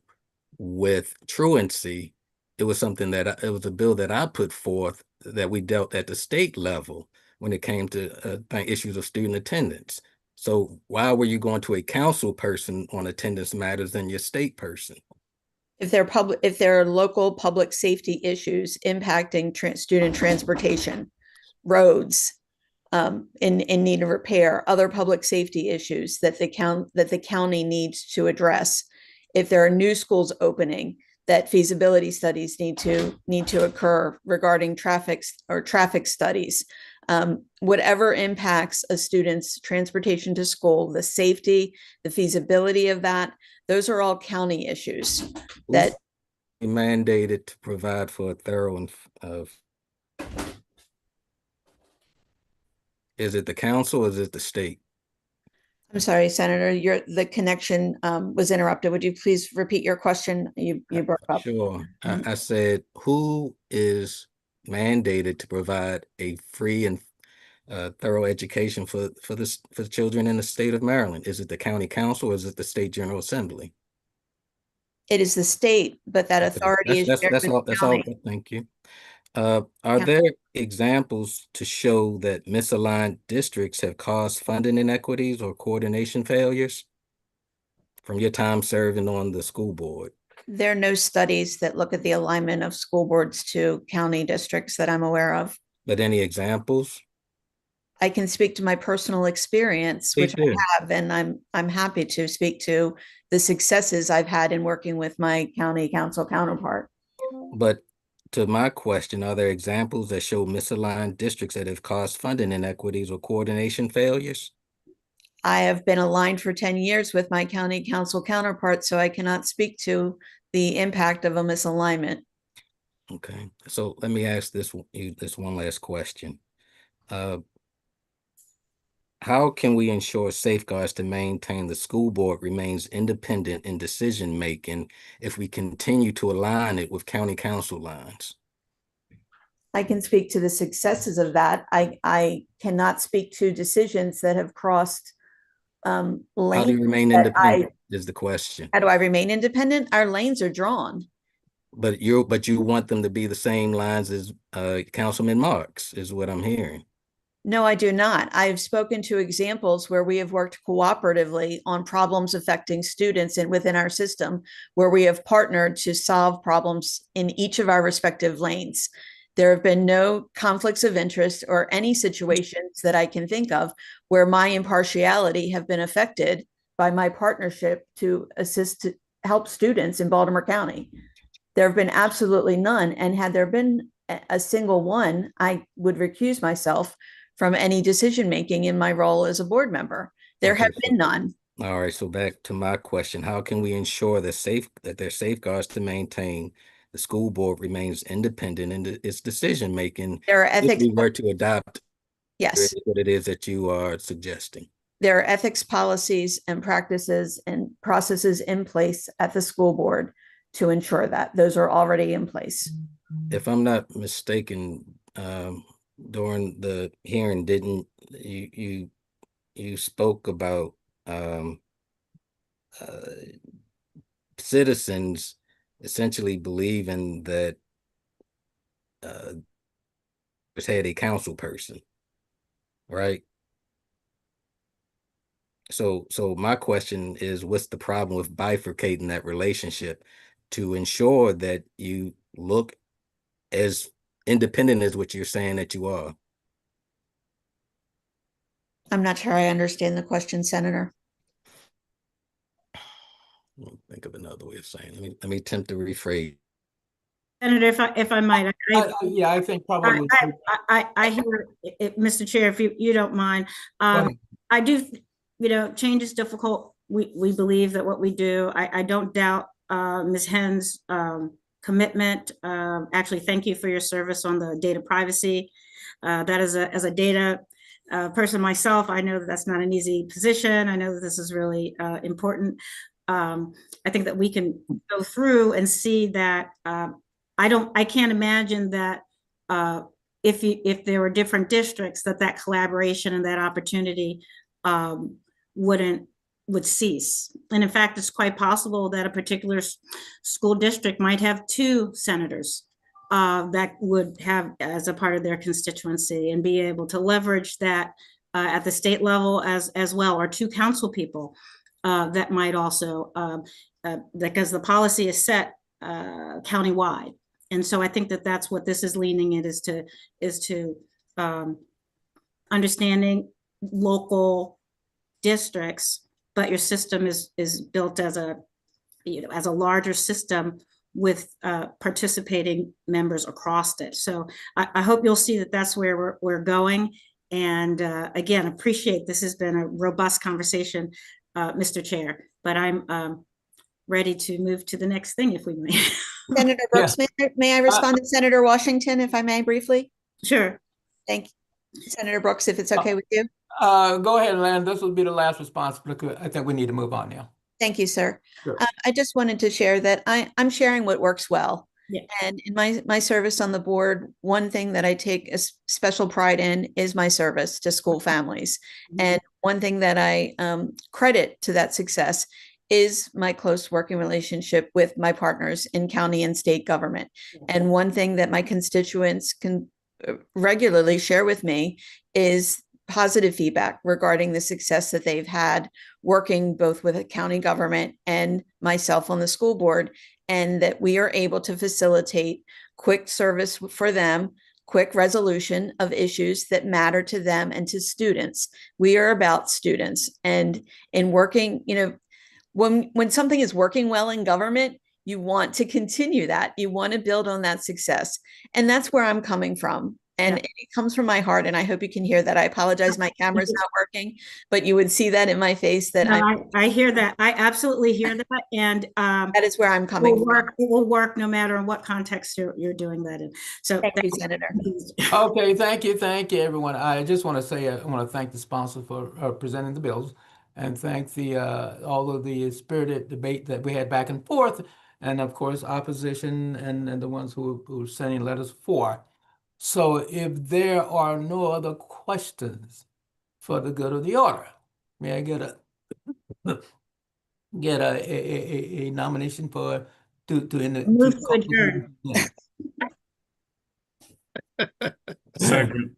with truancy, it was something that it was a bill that I put forth that we dealt at the state level when it came to issues of student attendance. So why were you going to a council person on attendance matters than your state person? If there are local public safety issues impacting student transportation, roads, in need of repair, other public safety issues that the county needs to address. If there are new schools opening, that feasibility studies need to occur regarding traffic studies. Whatever impacts a student's transportation to school, the safety, the feasibility of that, those are all county issues that mandated to provide for a thorough and is it the council or is it the state? I'm sorry, Senator, the connection was interrupted. Would you please repeat your question? You broke up. Sure. I said, who is mandated to provide a free and thorough education for the children in the state of Maryland? Is it the county council or is it the state general assembly? It is the state, but that authority is shared with the That's all. county. Thank you. Are there examples to show that misaligned districts have caused funding inequities or coordination failures from your time serving on the school board? There are no studies that look at the alignment of school boards to county districts that I'm aware of. But any examples? I can speak to my personal experience, Please which do. I have, and I'm happy to speak to the successes I've had in working with my county council counterpart. But to my question, are there examples that show misaligned districts that have caused funding inequities or coordination failures? I have been aligned for 10 years with my county council counterpart, so I cannot speak to the impact of a misalignment. Okay, so let me ask this one last question. How can we ensure safeguards to maintain the school board remains independent in decision making if we continue to align it with county council lines? I can speak to the successes of that. I cannot speak to decisions that have crossed lanes. How do you remain independent is the question. How do I remain independent? Our lanes are drawn. But you want them to be the same lines as Councilman Marks, is what I'm hearing. No, I do not. I've spoken to examples where we have worked cooperatively on problems affecting students and within our system, where we have partnered to solve problems in each of our respective lanes. There have been no conflicts of interest or any situations that I can think of where my impartiality have been affected by my partnership to help students in Baltimore County. There have been absolutely none. And had there been a single one, I would recuse myself from any decision-making in my role as a board member. There have been none. All right, so back to my question. How can we ensure that there are safeguards to maintain the school board remains independent in its decision-making? There are ethics. If we were to adopt Yes. what it is that you are suggesting. there are ethics policies and practices and processes in place at the school board to ensure that those are already in place. If I'm not mistaken, during the hearing, didn't you spoke about citizens essentially believing that had a council person, right? So my question is, what's the problem with bifurcating that relationship to ensure that you look as independent as what you're saying that you are? I'm not sure I understand the question, Senator. Think of another way of saying it. Let me attempt to rephrase. Senator, if I might, Yeah, I think probably. I hear it, Mr. Chair, if you don't mind. ahead. I do, change is difficult. We believe that what we do, I don't doubt Ms. Henn's commitment. Actually, thank you for your service on the data privacy. That is as a data person myself, I know that that's not an easy position. I know that this is really important. I think that we can go through and see that I can't imagine that if there were different districts, that collaboration and that opportunity would cease. And in fact, it's quite possible that a particular school district might have 2 senators that would have as a part of their constituency and be able to leverage that at the state level as well, or 2 council people that might also, because the policy is set countywide. And so I think that that's what this is leaning in, is to understanding local districts, but your system is built as a larger system with participating members across it. So I hope you'll see that that's where we're going. And again, appreciate this has been a robust conversation, Mr. Chair, but I'm ready to move to the next thing if we may. Senator Brooks, may I respond to Senator Washington, if I may, briefly? Sure. Thank you. Senator Brooks, if it's okay with you. Go ahead, Len. This will be the last response, because I think we need to move on now. Thank you, sir. Sure. I just wanted to share that I'm sharing what works well. Yeah. And in my service on the board, one thing that I take a special pride in is my service to school families. Mm-hmm. And one thing that I credit to that success is my close working relationship with my partners in county and state government. Yeah. And one thing that my constituents can regularly share with me is positive feedback regarding the success that they've had working both with a county government and myself on the school board, and that we are able to facilitate quick service for them, quick resolution of issues that matter to them and to students. We are about students, and in working, when something is working well in government, you want to continue that. You want to build on that success. And that's where I'm coming from. And it comes from my heart. And I hope you can hear that. I apologize, my camera's not working, but you would see that in my face that I hear that. I absolutely hear that. And that is where I'm coming from. It will work no matter in what context you're doing that in. So thank you, Senator. Okay, thank you, everyone. I just want to say, I want to thank the sponsor for presenting the bills, and thank all of the spirited debate that we had back and forth, and of course opposition and the ones who were sending letters for. So if there are no other questions for the good of the order, may I get a nomination for to end the move to adjourn. Second.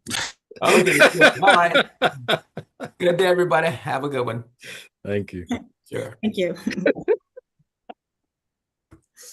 Okay, good. All right. Good day, everybody. Have a good one. Thank you. Sure. Thank you.